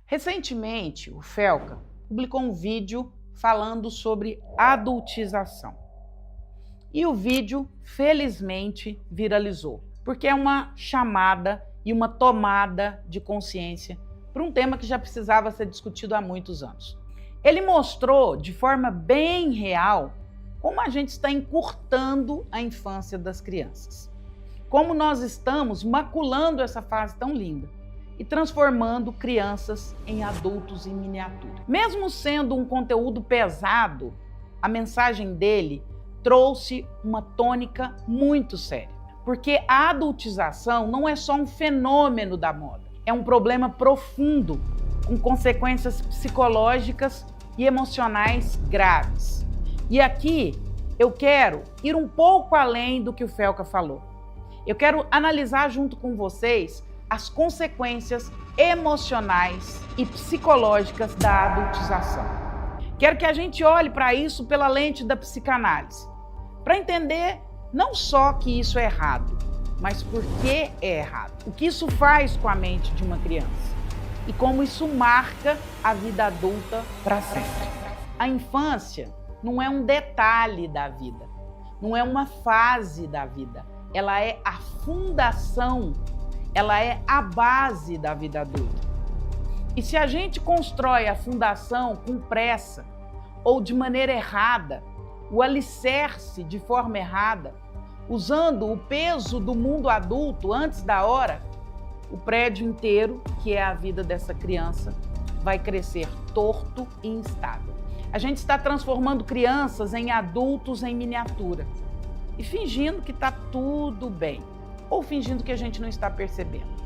Recentemente, o Felca publicou um vídeo falando sobre adultização. E o vídeo, felizmente, viralizou, porque é uma chamada e uma tomada de consciência para um tema que já precisava ser discutido há muitos anos. Ele mostrou de forma bem real como a gente está encurtando a infância das crianças. Como nós estamos maculando essa fase tão linda e transformando crianças em adultos em miniatura. Mesmo sendo um conteúdo pesado, a mensagem dele trouxe uma tônica muito séria. Porque a adultização não é só um fenômeno da moda, é um problema profundo, com consequências psicológicas e emocionais graves. E aqui eu quero ir um pouco além do que o Felca falou. Eu quero analisar junto com vocês as consequências emocionais e psicológicas da adultização. Quero que a gente olhe para isso pela lente da psicanálise, para entender não só que isso é errado, mas por que é errado. O que isso faz com a mente de uma criança e como isso marca a vida adulta para sempre. A infância não é um detalhe da vida, não é uma fase da vida. Ela é a fundação, ela é a base da vida adulta. E se a gente constrói a fundação com pressa ou de maneira errada, o alicerce de forma errada, usando o peso do mundo adulto antes da hora, o prédio inteiro, que é a vida dessa criança, vai crescer torto e instável. A gente está transformando crianças em adultos em miniatura e fingindo que está tudo bem, ou fingindo que a gente não está percebendo.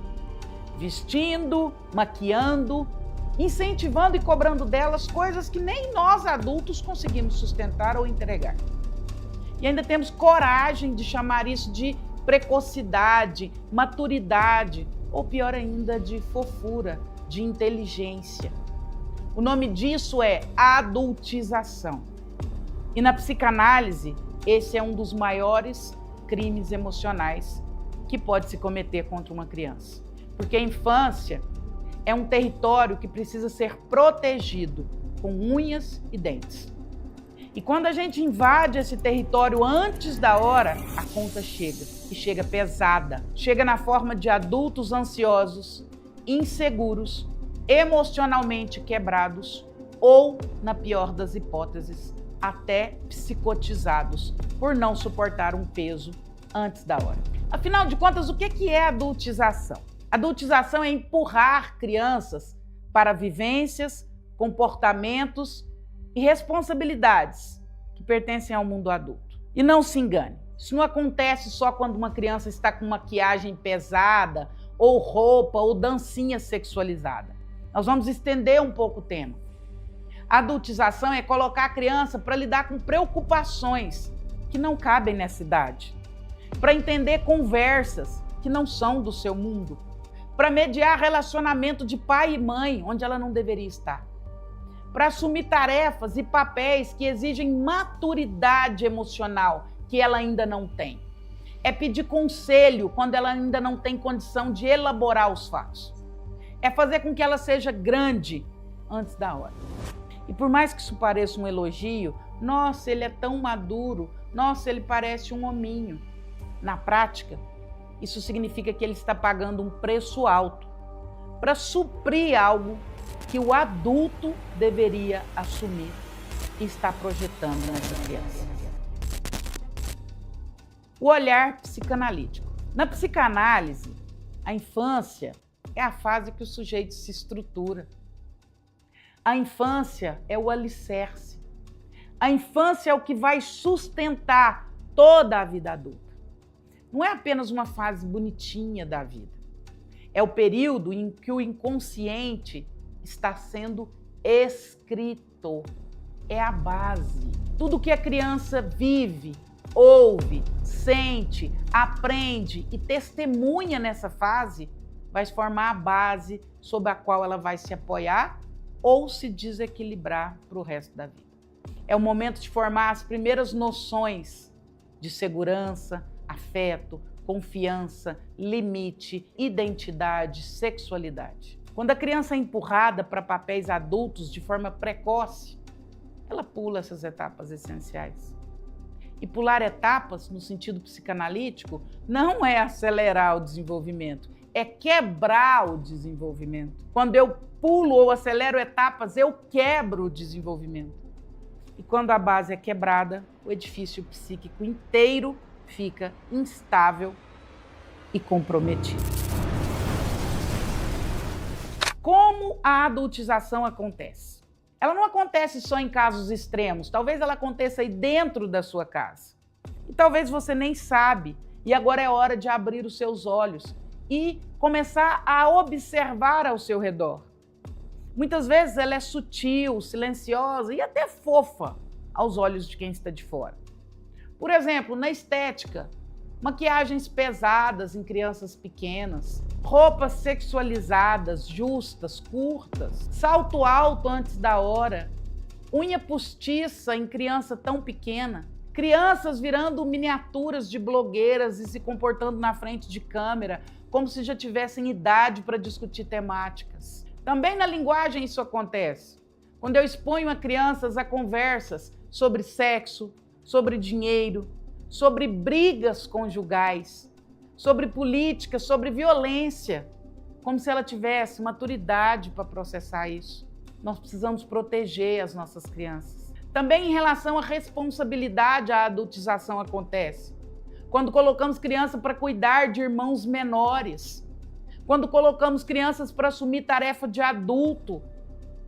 Vestindo, maquiando, incentivando e cobrando delas coisas que nem nós adultos conseguimos sustentar ou entregar. E ainda temos coragem de chamar isso de precocidade, maturidade, ou pior ainda, de fofura, de inteligência. O nome disso é adultização. E na psicanálise, esse é um dos maiores crimes emocionais que pode se cometer contra uma criança. Porque a infância é um território que precisa ser protegido com unhas e dentes. E quando a gente invade esse território antes da hora, a conta chega, e chega pesada. Chega na forma de adultos ansiosos, inseguros, emocionalmente quebrados ou, na pior das hipóteses, até psicotizados por não suportar um peso antes da hora. Afinal de contas, o que é adultização? Adultização é empurrar crianças para vivências, comportamentos e responsabilidades que pertencem ao mundo adulto. E não se engane, isso não acontece só quando uma criança está com maquiagem pesada, ou roupa, ou dancinha sexualizada. Nós vamos estender um pouco o tema. A adultização é colocar a criança para lidar com preocupações que não cabem nessa idade, para entender conversas que não são do seu mundo, para mediar relacionamento de pai e mãe onde ela não deveria estar, para assumir tarefas e papéis que exigem maturidade emocional que ela ainda não tem. É pedir conselho quando ela ainda não tem condição de elaborar os fatos. É fazer com que ela seja grande antes da hora. E por mais que isso pareça um elogio, nossa, ele é tão maduro, nossa, ele parece um hominho. Na prática, isso significa que ele está pagando um preço alto para suprir algo que o adulto deveria assumir e está projetando nessa criança. O olhar psicanalítico. Na psicanálise, a infância é a fase que o sujeito se estrutura. A infância é o alicerce. A infância é o que vai sustentar toda a vida adulta. Não é apenas uma fase bonitinha da vida. É o período em que o inconsciente está sendo escrito. É a base. Tudo que a criança vive, ouve, sente, aprende e testemunha nessa fase vai formar a base sobre a qual ela vai se apoiar ou se desequilibrar para o resto da vida. É o momento de formar as primeiras noções de segurança, afeto, confiança, limite, identidade, sexualidade. Quando a criança é empurrada para papéis adultos de forma precoce, ela pula essas etapas essenciais. E pular etapas, no sentido psicanalítico, não é acelerar o desenvolvimento, é quebrar o desenvolvimento. Quando eu pulo ou acelero etapas, eu quebro o desenvolvimento. E quando a base é quebrada, o edifício psíquico inteiro fica instável e comprometido. Como a adultização acontece? Ela não acontece só em casos extremos, talvez ela aconteça aí dentro da sua casa. E talvez você nem sabe, e agora é hora de abrir os seus olhos e começar a observar ao seu redor. Muitas vezes ela é sutil, silenciosa e até fofa aos olhos de quem está de fora. Por exemplo, na estética, maquiagens pesadas em crianças pequenas, roupas sexualizadas, justas, curtas, salto alto antes da hora, unha postiça em criança tão pequena, crianças virando miniaturas de blogueiras e se comportando na frente de câmera como se já tivessem idade para discutir temáticas. Também na linguagem isso acontece. Quando eu exponho a crianças a conversas sobre sexo, sobre dinheiro, sobre brigas conjugais, sobre política, sobre violência, como se ela tivesse maturidade para processar isso. Nós precisamos proteger as nossas crianças. Também em relação à responsabilidade, a adultização acontece. Quando colocamos criança para cuidar de irmãos menores, quando colocamos crianças para assumir tarefa de adulto,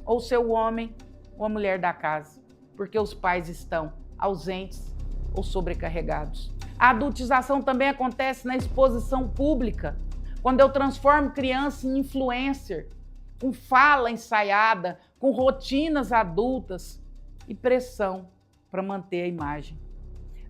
ou ser o homem ou a mulher da casa, porque os pais estão ausentes ou sobrecarregados. A adultização também acontece na exposição pública, quando eu transformo criança em influencer, com fala ensaiada, com rotinas adultas e pressão para manter a imagem.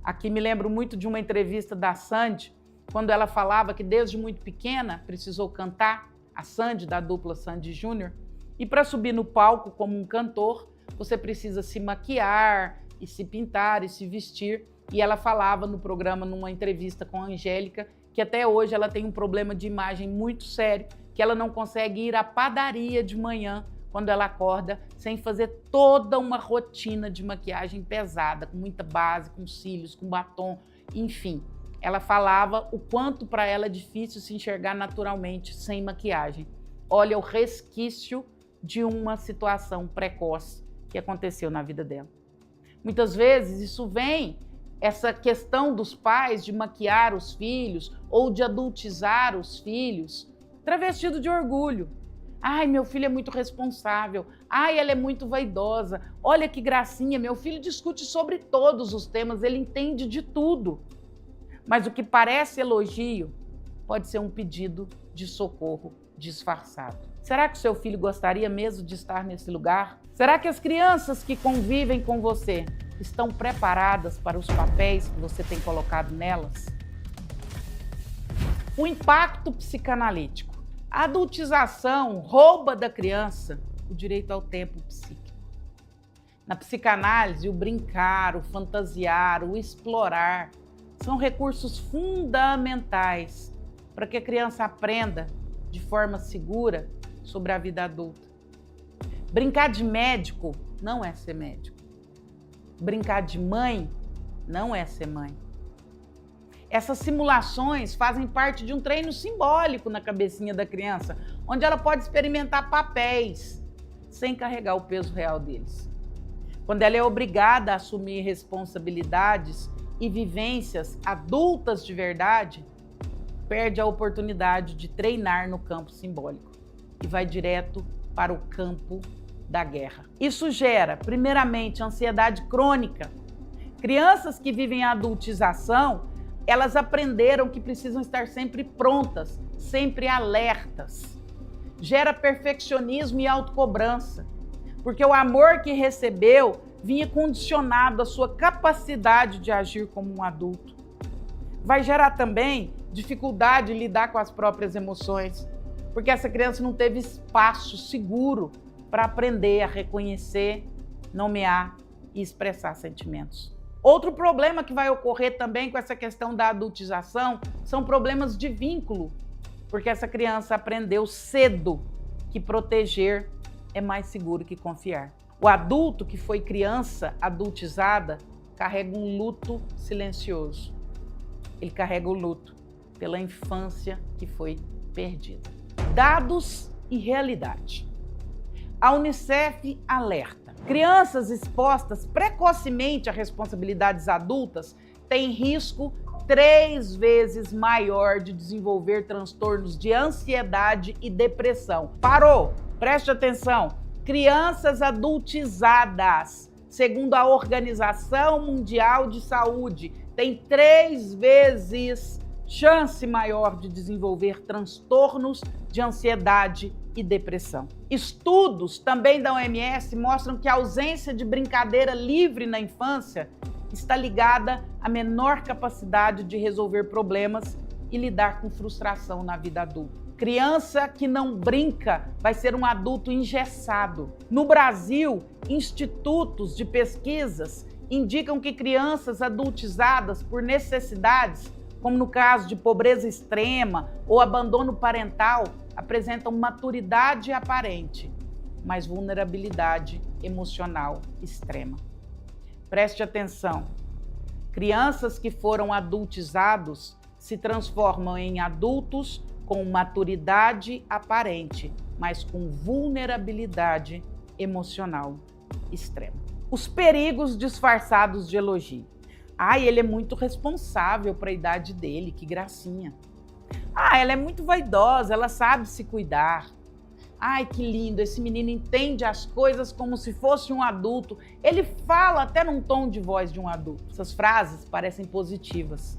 Aqui me lembro muito de uma entrevista da Sandy, quando ela falava que desde muito pequena precisou cantar, a Sandy, da dupla Sandy Júnior, e para subir no palco como um cantor, você precisa se maquiar, e se pintar, e se vestir. E ela falava no programa, numa entrevista com a Angélica, que até hoje ela tem um problema de imagem muito sério, que ela não consegue ir à padaria de manhã, quando ela acorda, sem fazer toda uma rotina de maquiagem pesada, com muita base, com cílios, com batom, enfim. Ela falava o quanto para ela é difícil se enxergar naturalmente, sem maquiagem. Olha o resquício de uma situação precoce que aconteceu na vida dela. Muitas vezes isso vem, essa questão dos pais de maquiar os filhos ou de adultizar os filhos, travestido de orgulho. Ai, meu filho é muito responsável. Ai, ela é muito vaidosa. Olha que gracinha, meu filho discute sobre todos os temas, ele entende de tudo. Mas o que parece elogio pode ser um pedido de socorro disfarçado. Será que o seu filho gostaria mesmo de estar nesse lugar? Será que as crianças que convivem com você estão preparadas para os papéis que você tem colocado nelas? O impacto psicanalítico. A adultização rouba da criança o direito ao tempo psíquico. Na psicanálise, o brincar, o fantasiar, o explorar são recursos fundamentais para que a criança aprenda de forma segura sobre a vida adulta. Brincar de médico não é ser médico. Brincar de mãe não é ser mãe. Essas simulações fazem parte de um treino simbólico na cabecinha da criança, onde ela pode experimentar papéis sem carregar o peso real deles. Quando ela é obrigada a assumir responsabilidades e vivências adultas de verdade, perde a oportunidade de treinar no campo simbólico e vai direto para o campo da guerra. Isso gera, primeiramente, ansiedade crônica. Crianças que vivem a adultização, elas aprenderam que precisam estar sempre prontas, sempre alertas. Gera perfeccionismo e autocobrança, porque o amor que recebeu vinha condicionado à sua capacidade de agir como um adulto. Vai gerar também dificuldade em lidar com as próprias emoções, porque essa criança não teve espaço seguro para aprender a reconhecer, nomear e expressar sentimentos. Outro problema que vai ocorrer também com essa questão da adultização são problemas de vínculo, porque essa criança aprendeu cedo que proteger é mais seguro que confiar. O adulto que foi criança adultizada carrega um luto silencioso. Ele carrega o luto pela infância que foi perdida. Dados e realidade. A Unicef alerta: crianças expostas precocemente a responsabilidades adultas têm risco 3 vezes maior de desenvolver transtornos de ansiedade e depressão. Parou! Preste atenção. Crianças adultizadas, segundo a Organização Mundial de Saúde, têm 3 vezes chance maior de desenvolver transtornos de ansiedade e depressão. Estudos também da OMS mostram que a ausência de brincadeira livre na infância está ligada à menor capacidade de resolver problemas e lidar com frustração na vida adulta. Criança que não brinca vai ser um adulto engessado. No Brasil, institutos de pesquisas indicam que crianças adultizadas por necessidades, como no caso de pobreza extrema ou abandono parental, apresentam maturidade aparente, mas vulnerabilidade emocional extrema. Preste atenção. Crianças que foram adultizados se transformam em adultos com maturidade aparente, mas com vulnerabilidade emocional extrema. Os perigos disfarçados de elogio. Ai, ele é muito responsável para a idade dele, que gracinha. Ah, ela é muito vaidosa, ela sabe se cuidar. Ai, que lindo, esse menino entende as coisas como se fosse um adulto. Ele fala até num tom de voz de um adulto. Essas frases parecem positivas,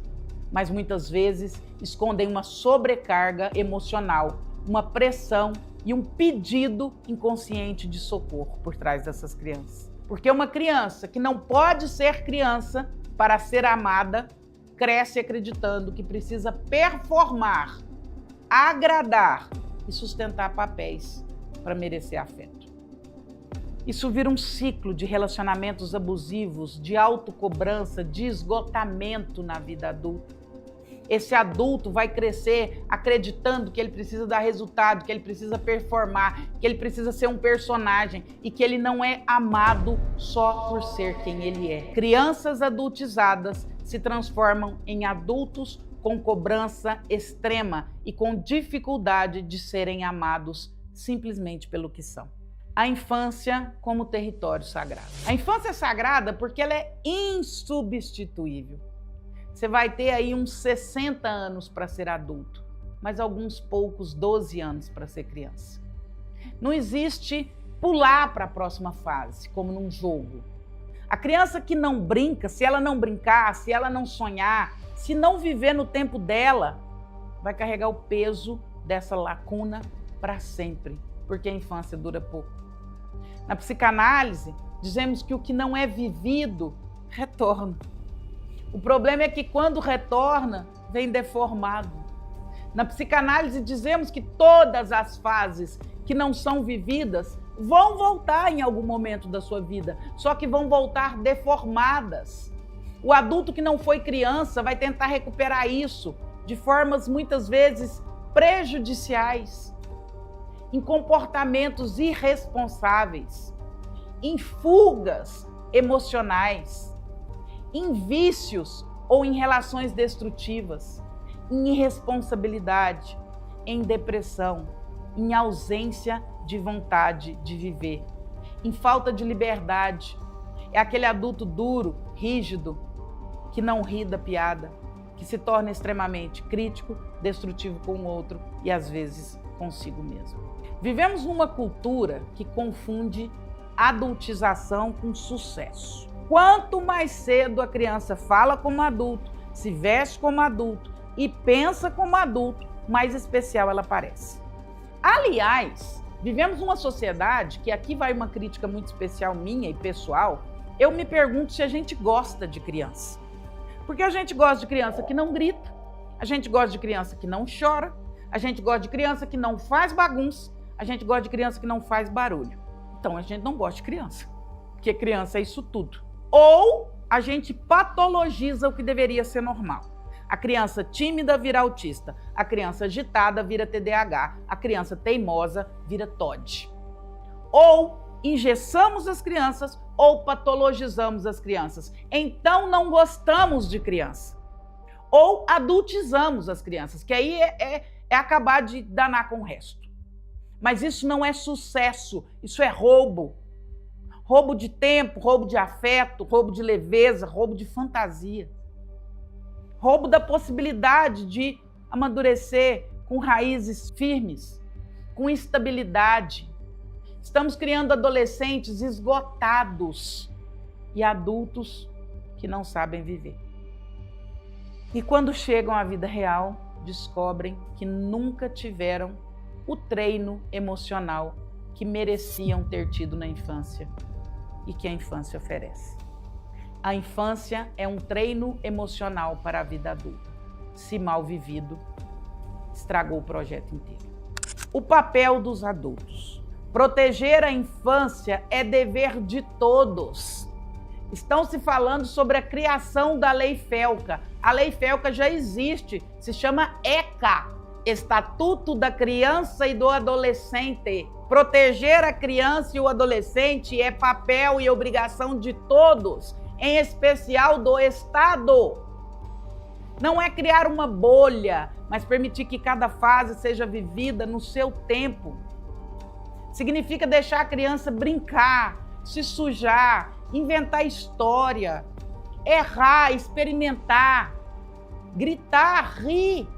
mas muitas vezes escondem uma sobrecarga emocional, uma pressão e um pedido inconsciente de socorro por trás dessas crianças. Porque uma criança que não pode ser criança para ser amada, cresce acreditando que precisa performar, agradar e sustentar papéis para merecer afeto. Isso vira um ciclo de relacionamentos abusivos, de autocobrança, de esgotamento na vida adulta. Esse adulto vai crescer acreditando que ele precisa dar resultado, que ele precisa performar, que ele precisa ser um personagem e que ele não é amado só por ser quem ele é. Crianças adultizadas se transformam em adultos com cobrança extrema e com dificuldade de serem amados simplesmente pelo que são. A infância como território sagrado. A infância é sagrada porque ela é insubstituível. Você vai ter aí uns 60 anos para ser adulto, mas alguns poucos 12 anos para ser criança. Não existe pular para a próxima fase, como num jogo. A criança que não brinca, se ela não brincar, se ela não sonhar, se não viver no tempo dela, vai carregar o peso dessa lacuna para sempre, porque a infância dura pouco. Na psicanálise, dizemos que o que não é vivido retorna. O problema é que quando retorna, vem deformado. Na psicanálise, dizemos que todas as fases que não são vividas vão voltar em algum momento da sua vida, só que vão voltar deformadas. O adulto que não foi criança vai tentar recuperar isso de formas muitas vezes prejudiciais, em comportamentos irresponsáveis, em fugas emocionais, em vícios ou em relações destrutivas, em irresponsabilidade, em depressão, em ausência de vontade de viver, em falta de liberdade. É aquele adulto duro, rígido, que não ri da piada, que se torna extremamente crítico, destrutivo com o outro e às vezes consigo mesmo. Vivemos numa cultura que confunde adultização com sucesso. Quanto mais cedo a criança fala como adulto, se veste como adulto e pensa como adulto, mais especial ela parece. Aliás, vivemos numa sociedade que, aqui vai uma crítica muito especial minha e pessoal, eu me pergunto se a gente gosta de criança. Porque a gente gosta de criança que não grita, a gente gosta de criança que não chora, a gente gosta de criança que não faz bagunça, a gente gosta de criança que não faz barulho. Então a gente não gosta de criança, porque criança é isso tudo. Ou a gente patologiza o que deveria ser normal. A criança tímida vira autista, a criança agitada vira TDAH, a criança teimosa vira TOD. Ou engessamos as crianças ou patologizamos as crianças. Então não gostamos de criança. Ou adultizamos as crianças, que aí é acabar de danar com o resto. Mas isso não é sucesso, isso é roubo. Roubo de tempo, roubo de afeto, roubo de leveza, roubo de fantasia. Roubo da possibilidade de amadurecer com raízes firmes, com estabilidade. Estamos criando adolescentes esgotados e adultos que não sabem viver. E quando chegam à vida real, descobrem que nunca tiveram o treino emocional que mereciam ter tido na infância e que a infância oferece. A infância é um treino emocional para a vida adulta. Se mal vivido, estragou o projeto inteiro. O papel dos adultos. Proteger a infância é dever de todos. Estão se falando sobre a criação da Lei Felca. A Lei Felca já existe, se chama ECA, Estatuto da Criança e do Adolescente. Proteger a criança e o adolescente é papel e obrigação de todos, em especial do Estado. Não é criar uma bolha, mas permitir que cada fase seja vivida no seu tempo. Significa deixar a criança brincar, se sujar, inventar história, errar, experimentar, gritar, rir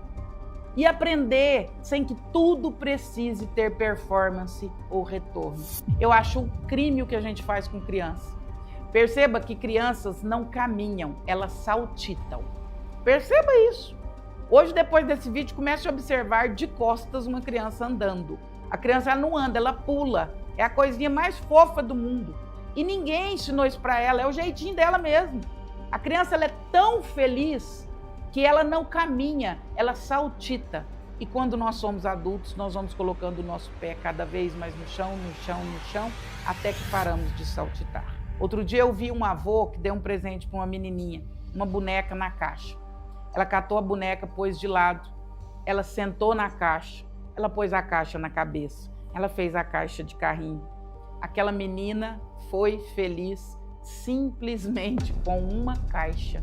e aprender sem que tudo precise ter performance ou retorno. Eu acho um crime o que a gente faz com criança. Perceba que crianças não caminham, elas saltitam. Perceba isso. Hoje, depois desse vídeo, comece a observar de costas uma criança andando. A criança ela não anda, ela pula. É a coisinha mais fofa do mundo. E ninguém ensinou isso para ela, é o jeitinho dela mesmo. A criança ela é tão feliz que ela não caminha, ela saltita. E quando nós somos adultos, nós vamos colocando o nosso pé cada vez mais no chão, no chão, no chão, até que paramos de saltitar. Outro dia eu vi um avô que deu um presente para uma menininha, uma boneca na caixa. Ela catou a boneca, pôs de lado, ela sentou na caixa, ela pôs a caixa na cabeça, ela fez a caixa de carrinho. Aquela menina foi feliz simplesmente com uma caixa.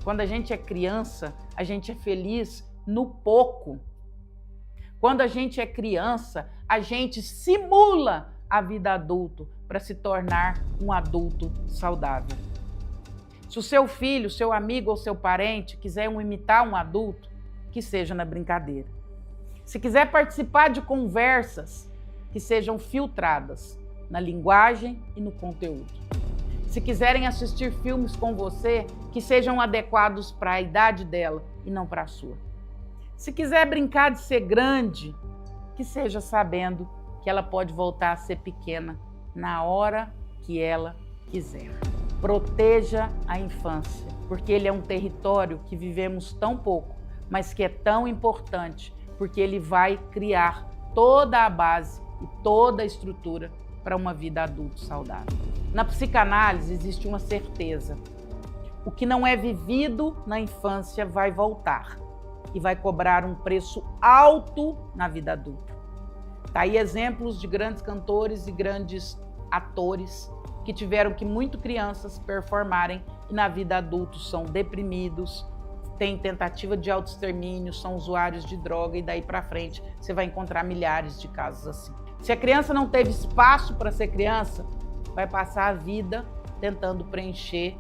Quando a gente é criança, a gente é feliz no pouco. Quando a gente é criança, a gente simula a vida adulto para se tornar um adulto saudável. Se o seu filho, seu amigo ou seu parente quiser imitar um adulto, que seja na brincadeira. Se quiser participar de conversas, que sejam filtradas na linguagem e no conteúdo. Se quiserem assistir filmes com você, que sejam adequados para a idade dela e não para a sua. Se quiser brincar de ser grande, que seja sabendo que ela pode voltar a ser pequena na hora que ela quiser. Proteja a infância, porque ele é um território que vivemos tão pouco, mas que é tão importante, porque ele vai criar toda a base e toda a estrutura para uma vida adulta saudável. Na psicanálise existe uma certeza. O que não é vivido na infância vai voltar e vai cobrar um preço alto na vida adulta. Tá aí exemplos de grandes cantores e grandes atores que tiveram que muito crianças performarem e na vida adulta são deprimidos, têm tentativa de autoextermínio, são usuários de droga e daí para frente você vai encontrar milhares de casos assim. Se a criança não teve espaço para ser criança, vai passar a vida tentando preencher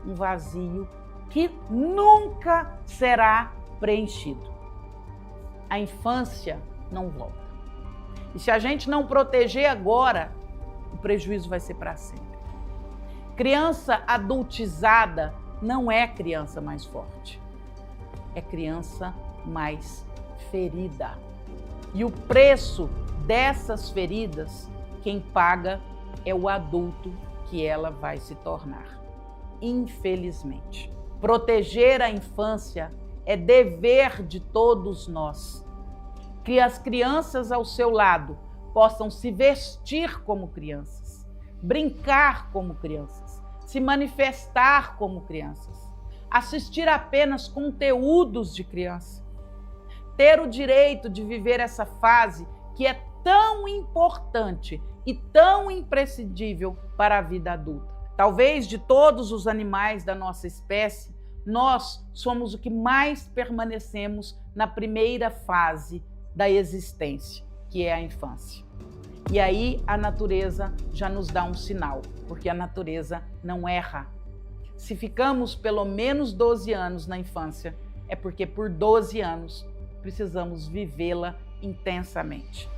um vazio que nunca será preenchido. A infância não volta. E se a gente não proteger agora, o prejuízo vai ser para sempre. Criança adultizada não é criança mais forte, é criança mais ferida. E o preço dessas feridas, quem paga é o adulto que ela vai se tornar. Infelizmente, proteger a infância é dever de todos nós. Que as crianças ao seu lado possam se vestir como crianças, brincar como crianças, se manifestar como crianças. assistir apenas conteúdos de criança. Ter o direito de viver essa fase que é tão importante e tão imprescindível para a vida adulta. Talvez de todos os animais da nossa espécie, nós somos o que mais permanecemos na primeira fase da existência, que é a infância. E aí a natureza já nos dá um sinal, porque a natureza não erra. Se ficamos pelo menos 12 anos na infância, é porque por 12 anos precisamos vivê-la intensamente.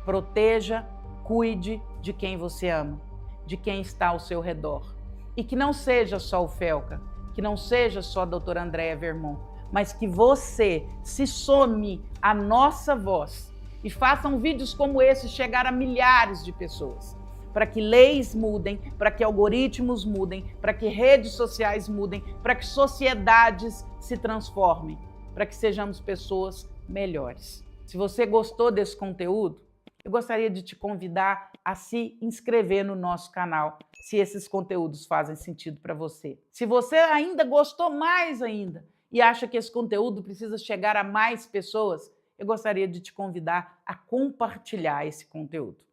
Proteja, cuide de quem você ama, de quem está ao seu redor. E que não seja só o Felca, que não seja só a doutora Andréa Vermont, mas que você se some à nossa voz e façam vídeos como esse chegar a milhares de pessoas, para que leis mudem, para que algoritmos mudem, para que redes sociais mudem, para que sociedades se transformem, para que sejamos pessoas melhores. Se você gostou desse conteúdo, eu gostaria de te convidar a se inscrever no nosso canal, se esses conteúdos fazem sentido para você. Se você ainda gostou mais ainda e acha que esse conteúdo precisa chegar a mais pessoas, eu gostaria de te convidar a compartilhar esse conteúdo.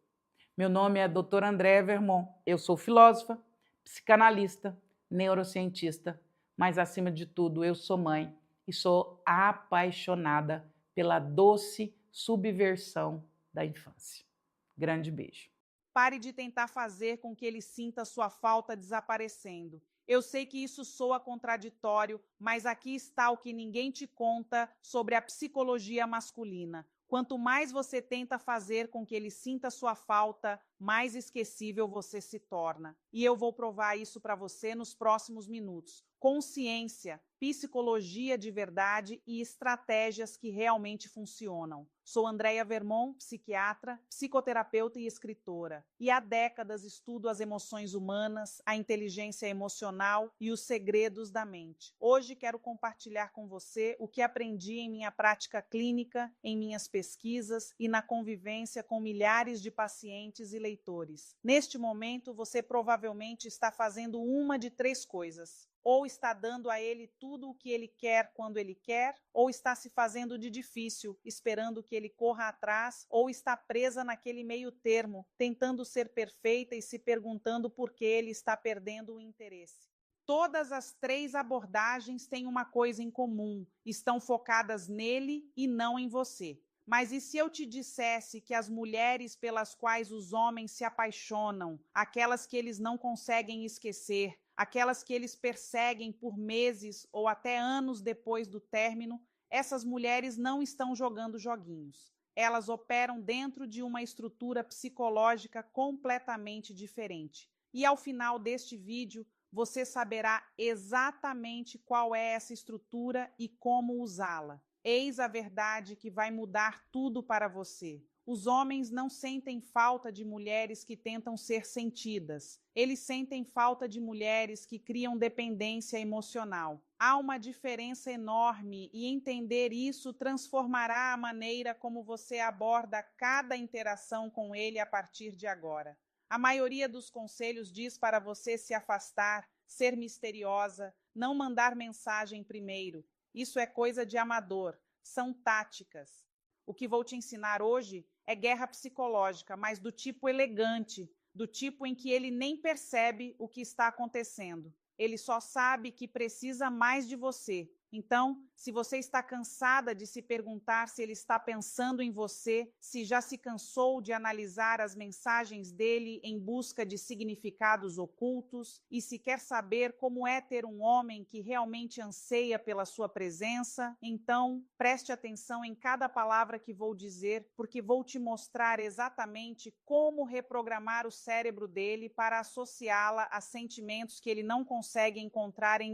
Meu nome é doutora Andréa Vermont, eu sou filósofa, psicanalista, neurocientista, mas acima de tudo eu sou mãe e sou apaixonada pela doce subversão da infância. Grande beijo. Pare de tentar fazer com que ele sinta sua falta desaparecendo. Eu sei que isso soa contraditório, mas aqui está o que ninguém te conta sobre a psicologia masculina. Quanto mais você tenta fazer com que ele sinta sua falta, mais esquecível você se torna. E eu vou provar isso para você nos próximos minutos. Consciência, psicologia de verdade e estratégias que realmente funcionam. Sou Andréa Vermont, psiquiatra, psicoterapeuta e escritora. E há décadas estudo as emoções humanas, a inteligência emocional e os segredos da mente. Hoje quero compartilhar com você o que aprendi em minha prática clínica, em minhas pesquisas e na convivência com milhares de pacientes e leitores. Neste momento, você provavelmente está fazendo uma de 3 coisas. Ou está dando a ele tudo o que ele quer quando ele quer, ou está se fazendo de difícil, esperando que ele corra atrás, ou está presa naquele meio termo, tentando ser perfeita e se perguntando por que ele está perdendo o interesse. Todas as 3 abordagens têm uma coisa em comum, estão focadas nele e não em você. Mas e se eu te dissesse que as mulheres pelas quais os homens se apaixonam, aquelas que eles não conseguem esquecer, aquelas que eles perseguem por meses ou até anos depois do término, essas mulheres não estão jogando joguinhos. Elas operam dentro de uma estrutura psicológica completamente diferente. E ao final deste vídeo, você saberá exatamente qual é essa estrutura e como usá-la. Eis a verdade que vai mudar tudo para você. Os homens não sentem falta de mulheres que tentam ser sentidas. Eles sentem falta de mulheres que criam dependência emocional. Há uma diferença enorme e entender isso transformará a maneira como você aborda cada interação com ele a partir de agora. A maioria dos conselhos diz para você se afastar, ser misteriosa, não mandar mensagem primeiro. Isso é coisa de amador, são táticas. O que vou te ensinar hoje é guerra psicológica, mas do tipo elegante, do tipo em que ele nem percebe o que está acontecendo. Ele só sabe que precisa mais de você. Então, se você está cansada de se perguntar se ele está pensando em você, se já se cansou de analisar as mensagens dele em busca de significados ocultos, e se quer saber como é ter um homem que realmente anseia pela sua presença, então preste atenção em cada palavra que vou dizer, porque vou te mostrar exatamente como reprogramar o cérebro dele para associá-la a sentimentos que ele não consegue encontrar em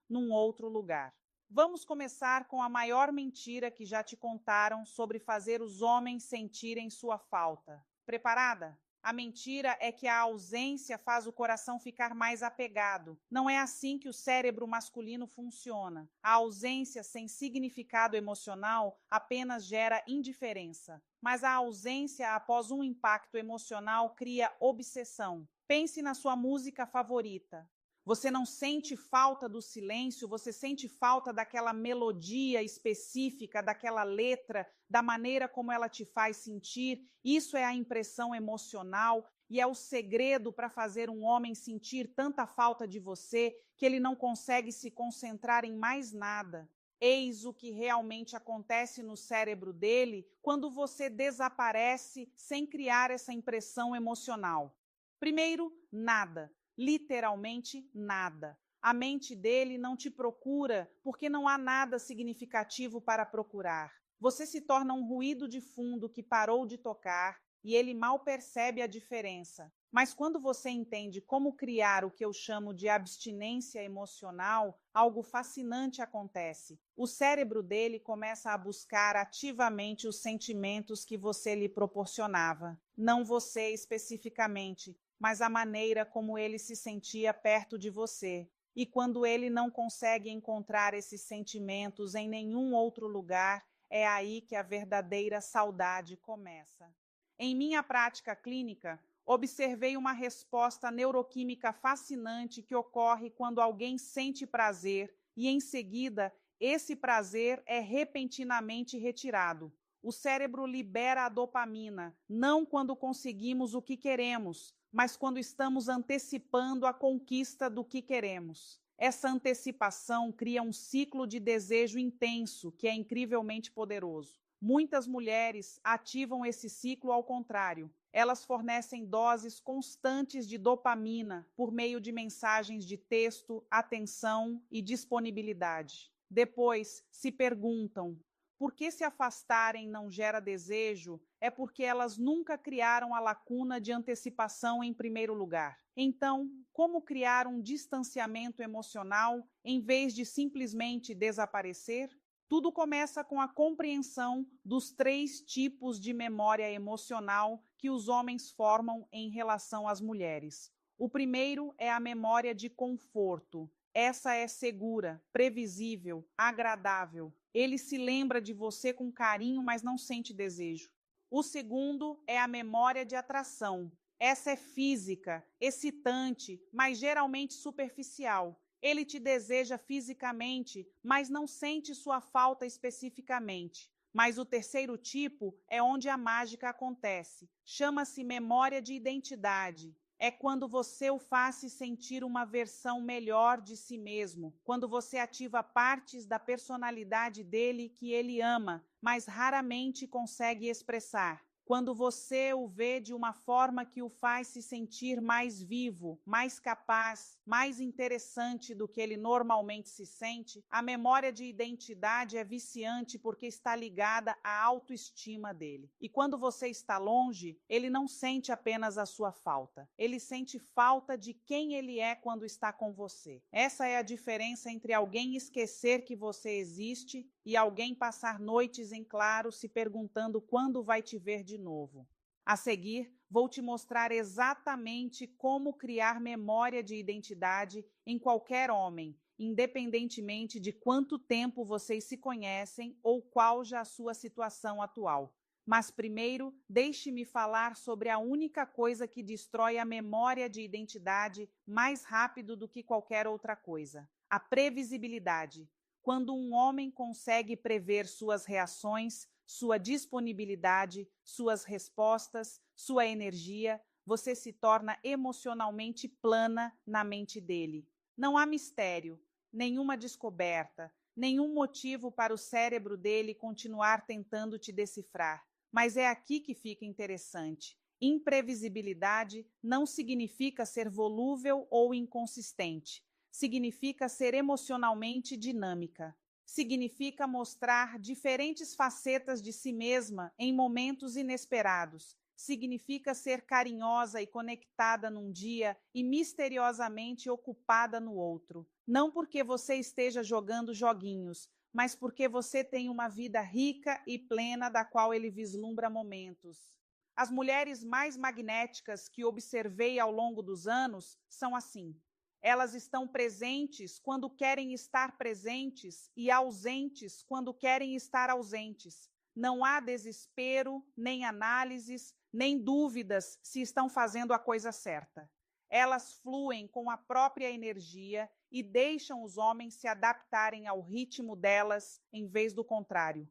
num outro lugar. Vamos começar com a maior mentira que já te contaram sobre fazer os homens sentirem sua falta. Preparada? A mentira é que a ausência faz o coração ficar mais apegado. Não é assim que o cérebro masculino funciona. A ausência sem significado emocional apenas gera indiferença. Mas a ausência após um impacto emocional cria obsessão. Pense na sua música favorita. Você não sente falta do silêncio, você sente falta daquela melodia específica, daquela letra, da maneira como ela te faz sentir. Isso é a impressão emocional e é o segredo para fazer um homem sentir tanta falta de você que ele não consegue se concentrar em mais nada. Eis o que realmente acontece no cérebro dele quando você desaparece sem criar essa impressão emocional. Primeiro, nada. Literalmente nada. A mente dele não te procura porque não há nada significativo para procurar. Você se torna um ruído de fundo que parou de tocar e ele mal percebe a diferença. Mas quando você entende como criar o que eu chamo de abstinência emocional, algo fascinante acontece. O cérebro dele começa a buscar ativamente os sentimentos que você lhe proporcionava. Não você especificamente, mas a maneira como ele se sentia perto de você. E quando ele não consegue encontrar esses sentimentos em nenhum outro lugar, é aí que a verdadeira saudade começa. Em minha prática clínica, observei uma resposta neuroquímica fascinante que ocorre quando alguém sente prazer e, em seguida, esse prazer é repentinamente retirado. O cérebro libera a dopamina, não quando conseguimos o que queremos, mas quando estamos antecipando a conquista do que queremos. Essa antecipação cria um ciclo de desejo intenso que é incrivelmente poderoso. Muitas mulheres ativam esse ciclo ao contrário. Elas fornecem doses constantes de dopamina por meio de mensagens de texto, atenção e disponibilidade. Depois se perguntam: por que se afastarem não gera desejo? É porque elas nunca criaram a lacuna de antecipação em primeiro lugar. Então, como criar um distanciamento emocional em vez de simplesmente desaparecer? Tudo começa com a compreensão dos 3 tipos de memória emocional que os homens formam em relação às mulheres. O primeiro é a memória de conforto. Essa é segura, previsível, agradável. Ele se lembra de você com carinho, mas não sente desejo. O segundo é a memória de atração. Essa é física, excitante, mas geralmente superficial. Ele te deseja fisicamente, mas não sente sua falta especificamente. Mas o terceiro tipo é onde a mágica acontece. Chama-se memória de identidade. É quando você o faz se sentir uma versão melhor de si mesmo, quando você ativa partes da personalidade dele que ele ama, mas raramente consegue expressar. Quando você o vê de uma forma que o faz se sentir mais vivo, mais capaz, mais interessante do que ele normalmente se sente, a memória de identidade é viciante porque está ligada à autoestima dele. E quando você está longe, ele não sente apenas a sua falta, ele sente falta de quem ele é quando está com você. Essa é a diferença entre alguém esquecer que você existe e alguém passar noites em claro se perguntando quando vai te ver de novo. A seguir, vou te mostrar exatamente como criar memória de identidade em qualquer homem, independentemente de quanto tempo vocês se conhecem ou qual já a sua situação atual. Mas primeiro, deixe-me falar sobre a única coisa que destrói a memória de identidade mais rápido do que qualquer outra coisa: a previsibilidade. Quando um homem consegue prever suas reações, sua disponibilidade, suas respostas, sua energia, você se torna emocionalmente plana na mente dele. Não há mistério, nenhuma descoberta, nenhum motivo para o cérebro dele continuar tentando te decifrar. Mas é aqui que fica interessante. Imprevisibilidade não significa ser volúvel ou inconsistente. Significa ser emocionalmente dinâmica. Significa mostrar diferentes facetas de si mesma em momentos inesperados. Significa ser carinhosa e conectada num dia e misteriosamente ocupada no outro. Não porque você esteja jogando joguinhos, mas porque você tem uma vida rica e plena da qual ele vislumbra momentos. As mulheres mais magnéticas que observei ao longo dos anos são assim. Elas estão presentes quando querem estar presentes e ausentes quando querem estar ausentes. Não há desespero, nem análises, nem dúvidas se estão fazendo a coisa certa. Elas fluem com a própria energia e deixam os homens se adaptarem ao ritmo delas em vez do contrário.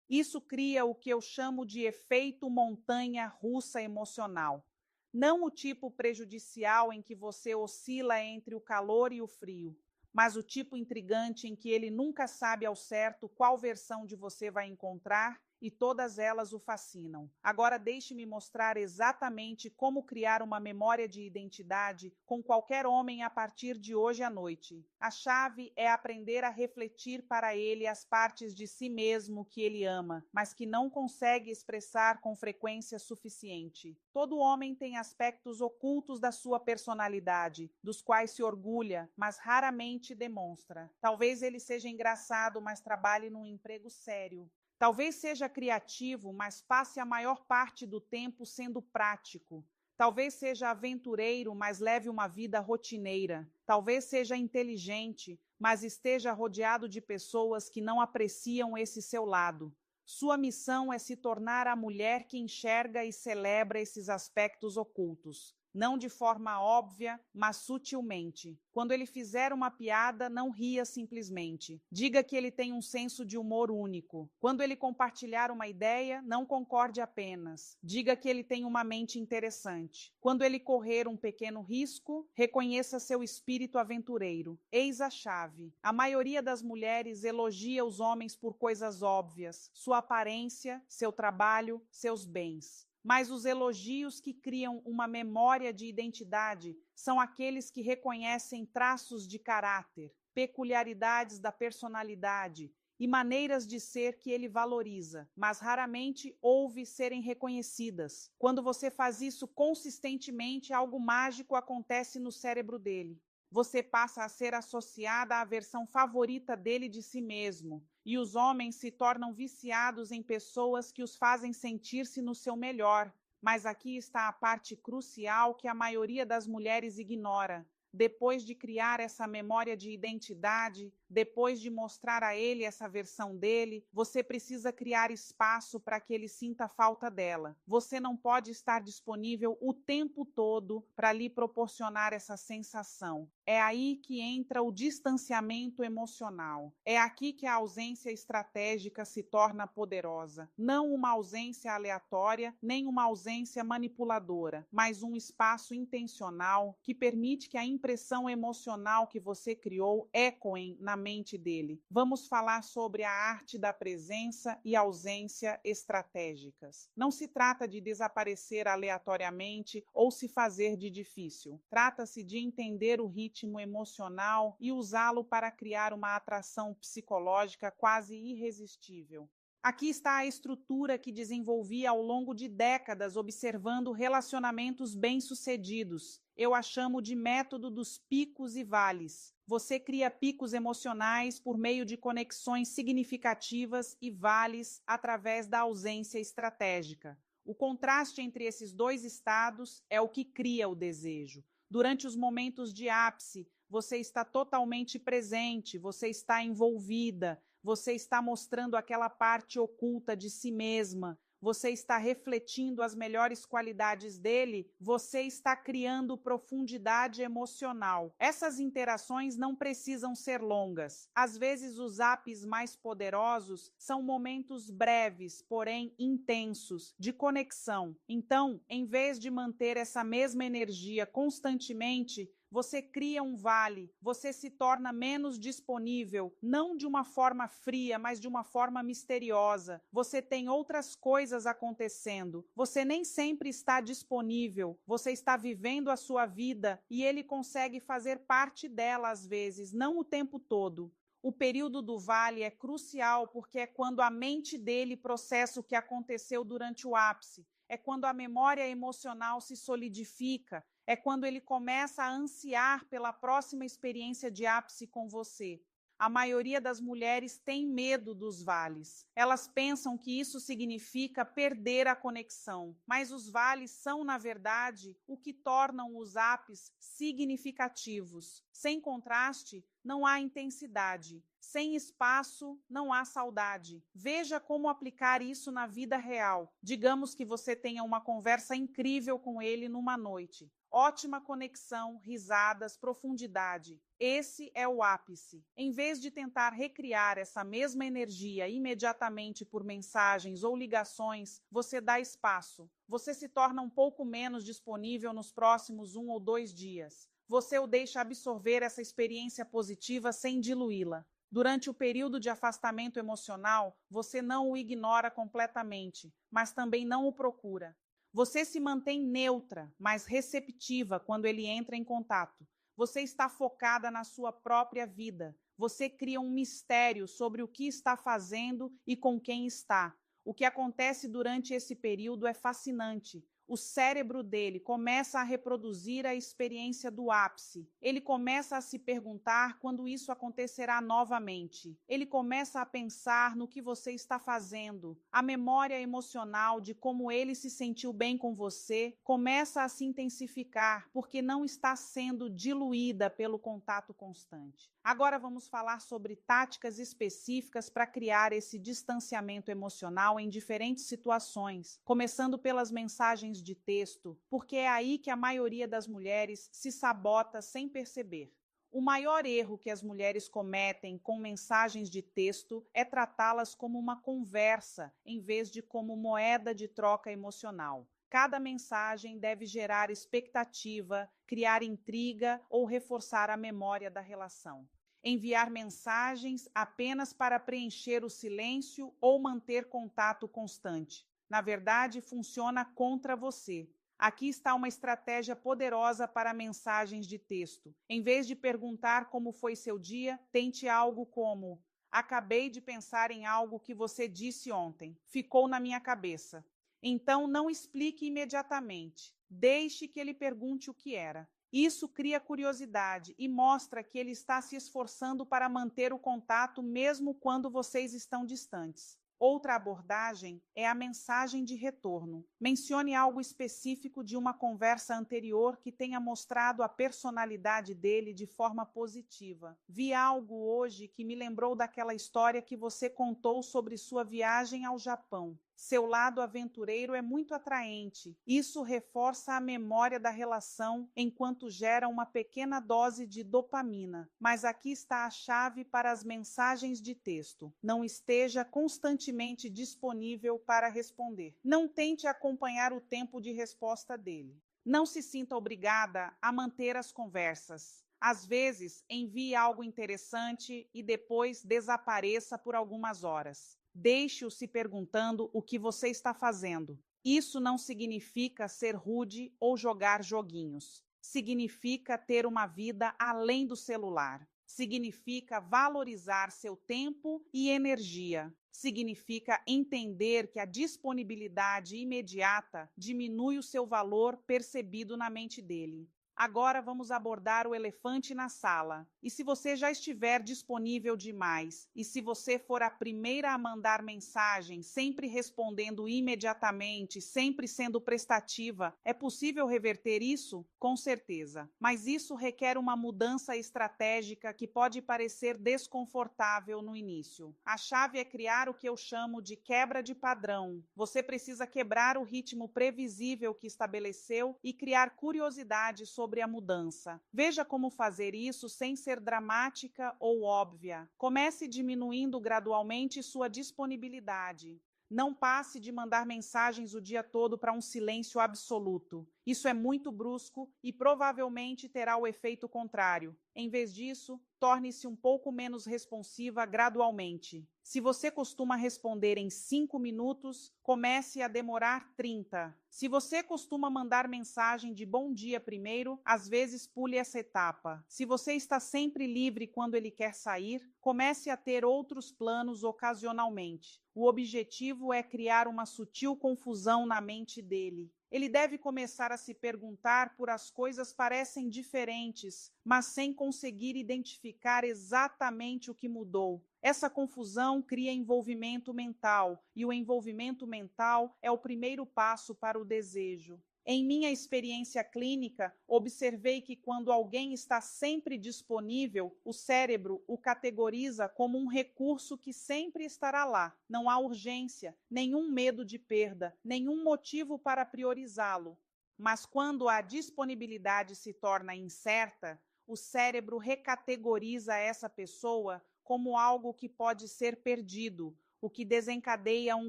Isso cria o que eu chamo de efeito montanha-russa emocional. Não o tipo prejudicial em que você oscila entre o calor e o frio, mas o tipo intrigante em que ele nunca sabe ao certo qual versão de você vai encontrar e todas elas o fascinam. Agora deixe-me mostrar exatamente como criar uma memória de identidade com qualquer homem a partir de hoje à noite. A chave é aprender a refletir para ele as partes de si mesmo que ele ama, mas que não consegue expressar com frequência suficiente. Todo homem tem aspectos ocultos da sua personalidade, dos quais se orgulha, mas raramente demonstra. Talvez ele seja engraçado, mas trabalhe num emprego sério. Talvez seja criativo, mas passe a maior parte do tempo sendo prático. Talvez seja aventureiro, mas leve uma vida rotineira. Talvez seja inteligente, mas esteja rodeado de pessoas que não apreciam esse seu lado. Sua missão é se tornar a mulher que enxerga e celebra esses aspectos ocultos. Não de forma óbvia, mas sutilmente. Quando ele fizer uma piada, não ria simplesmente. Diga que ele tem um senso de humor único. Quando ele compartilhar uma ideia, não concorde apenas. Diga que ele tem uma mente interessante. Quando ele correr um pequeno risco, reconheça seu espírito aventureiro. Eis a chave. A maioria das mulheres elogia os homens por coisas óbvias: sua aparência, seu trabalho, seus bens. Mas os elogios que criam uma memória de identidade são aqueles que reconhecem traços de caráter, peculiaridades da personalidade e maneiras de ser que ele valoriza, mas raramente ouve serem reconhecidas. Quando você faz isso consistentemente, algo mágico acontece no cérebro dele. Você passa a ser associada à versão favorita dele de si mesmo, e os homens se tornam viciados em pessoas que os fazem sentir-se no seu melhor. Mas aqui está a parte crucial que a maioria das mulheres ignora. Depois de criar essa memória de identidade, depois de mostrar a ele essa versão dele, você precisa criar espaço para que ele sinta falta dela. Você não pode estar disponível o tempo todo para lhe proporcionar essa sensação. É aí que entra o distanciamento emocional. É aqui que a ausência estratégica se torna poderosa. Não uma ausência aleatória, nem uma ausência manipuladora, mas um espaço intencional que permite que a impressão emocional que você criou ecoem na mente dele. Vamos falar sobre a arte da presença e ausência estratégicas. Não se trata de desaparecer aleatoriamente ou se fazer de difícil. Trata-se de entender o ritmo emocional e usá-lo para criar uma atração psicológica quase irresistível. Aqui está a estrutura que desenvolvi ao longo de décadas observando relacionamentos bem-sucedidos. Eu a chamo de método dos picos e vales. Você cria picos emocionais por meio de conexões significativas e vales através da ausência estratégica. O contraste entre esses dois estados é o que cria o desejo. Durante os momentos de ápice, você está totalmente presente, você está envolvida, você está mostrando aquela parte oculta de si mesma, você está refletindo as melhores qualidades dele, você está criando profundidade emocional. Essas interações não precisam ser longas. Às vezes, os apps mais poderosos são momentos breves, porém intensos, de conexão. Então, em vez de manter essa mesma energia constantemente, você cria um vale, você se torna menos disponível, não de uma forma fria, mas de uma forma misteriosa. Você tem outras coisas acontecendo, você nem sempre está disponível, você está vivendo a sua vida e ele consegue fazer parte dela às vezes, não o tempo todo. O período do vale é crucial porque é quando a mente dele processa o que aconteceu durante o ápice, é quando a memória emocional se solidifica, é quando ele começa a ansiar pela próxima experiência de ápice com você. A maioria das mulheres tem medo dos vales. Elas pensam que isso significa perder a conexão, mas os vales são, na verdade, o que tornam os apps significativos. Sem contraste, não há intensidade. Sem espaço, não há saudade. Veja como aplicar isso na vida real. Digamos que você tenha uma conversa incrível com ele numa noite. Ótima conexão, risadas, profundidade. Esse é o ápice. Em vez de tentar recriar essa mesma energia imediatamente por mensagens ou ligações, você dá espaço. Você se torna um pouco menos disponível nos próximos 1 ou 2 dias. Você o deixa absorver essa experiência positiva sem diluí-la. Durante o período de afastamento emocional, você não o ignora completamente, mas também não o procura. Você se mantém neutra, mas receptiva quando ele entra em contato. Você está focada na sua própria vida. Você cria um mistério sobre o que está fazendo e com quem está. O que acontece durante esse período é fascinante. O cérebro dele começa a reproduzir a experiência do ápice. Ele começa a se perguntar quando isso acontecerá novamente. Ele começa a pensar no que você está fazendo. A memória emocional de como ele se sentiu bem com você começa a se intensificar porque não está sendo diluída pelo contato constante. Agora vamos falar sobre táticas específicas para criar esse distanciamento emocional em diferentes situações, começando pelas mensagens de texto, porque é aí que a maioria das mulheres se sabota sem perceber. O maior erro que as mulheres cometem com mensagens de texto é tratá-las como uma conversa, em vez de como moeda de troca emocional. Cada mensagem deve gerar expectativa, criar intriga ou reforçar a memória da relação. Enviar mensagens apenas para preencher o silêncio ou manter contato constante. Na verdade, funciona contra você. Aqui está uma estratégia poderosa para mensagens de texto. Em vez de perguntar como foi seu dia, tente algo como: acabei de pensar em algo que você disse ontem. Ficou na minha cabeça. Então, não explique imediatamente. Deixe que ele pergunte o que era. Isso cria curiosidade e mostra que ele está se esforçando para manter o contato mesmo quando vocês estão distantes. Outra abordagem é a mensagem de retorno. Mencione algo específico de uma conversa anterior que tenha mostrado a personalidade dele de forma positiva. Vi algo hoje que me lembrou daquela história que você contou sobre sua viagem ao Japão. Seu lado aventureiro é muito atraente. Isso reforça a memória da relação enquanto gera uma pequena dose de dopamina. Mas aqui está a chave para as mensagens de texto. Não esteja constantemente disponível para responder. Não tente acompanhar o tempo de resposta dele. Não se sinta obrigada a manter as conversas. Às vezes, envie algo interessante e depois desapareça por algumas horas. Deixe-o se perguntando o que você está fazendo. Isso não significa ser rude ou jogar joguinhos. Significa ter uma vida além do celular. Significa valorizar seu tempo e energia. Significa entender que a disponibilidade imediata diminui o seu valor percebido na mente dele. Agora vamos abordar o elefante na sala. E se você já estiver disponível demais, e se você for a primeira a mandar mensagem, sempre respondendo imediatamente, sempre sendo prestativa, é possível reverter isso? Com certeza. Mas isso requer uma mudança estratégica que pode parecer desconfortável no início. A chave é criar o que eu chamo de quebra de padrão. Você precisa quebrar o ritmo previsível que estabeleceu e criar curiosidade sobre a mudança. Veja como fazer isso sem ser dramática ou óbvia. Comece diminuindo gradualmente sua disponibilidade. Não passe de mandar mensagens o dia todo para um silêncio absoluto. Isso é muito brusco e provavelmente terá o efeito contrário. Em vez disso, torne-se um pouco menos responsiva gradualmente. Se você costuma responder em 5 minutos, comece a demorar 30. Se você costuma mandar mensagem de bom dia primeiro, às vezes pule essa etapa. Se você está sempre livre quando ele quer sair, comece a ter outros planos ocasionalmente. O objetivo é criar uma sutil confusão na mente dele. Ele deve começar a se perguntar por as coisas parecem diferentes, mas sem conseguir identificar exatamente o que mudou. Essa confusão cria envolvimento mental, e o envolvimento mental é o primeiro passo para o desejo. Em minha experiência clínica, observei que quando alguém está sempre disponível, o cérebro o categoriza como um recurso que sempre estará lá. Não há urgência, nenhum medo de perda, nenhum motivo para priorizá-lo. Mas quando a disponibilidade se torna incerta, o cérebro recategoriza essa pessoa como algo que pode ser perdido, o que desencadeia um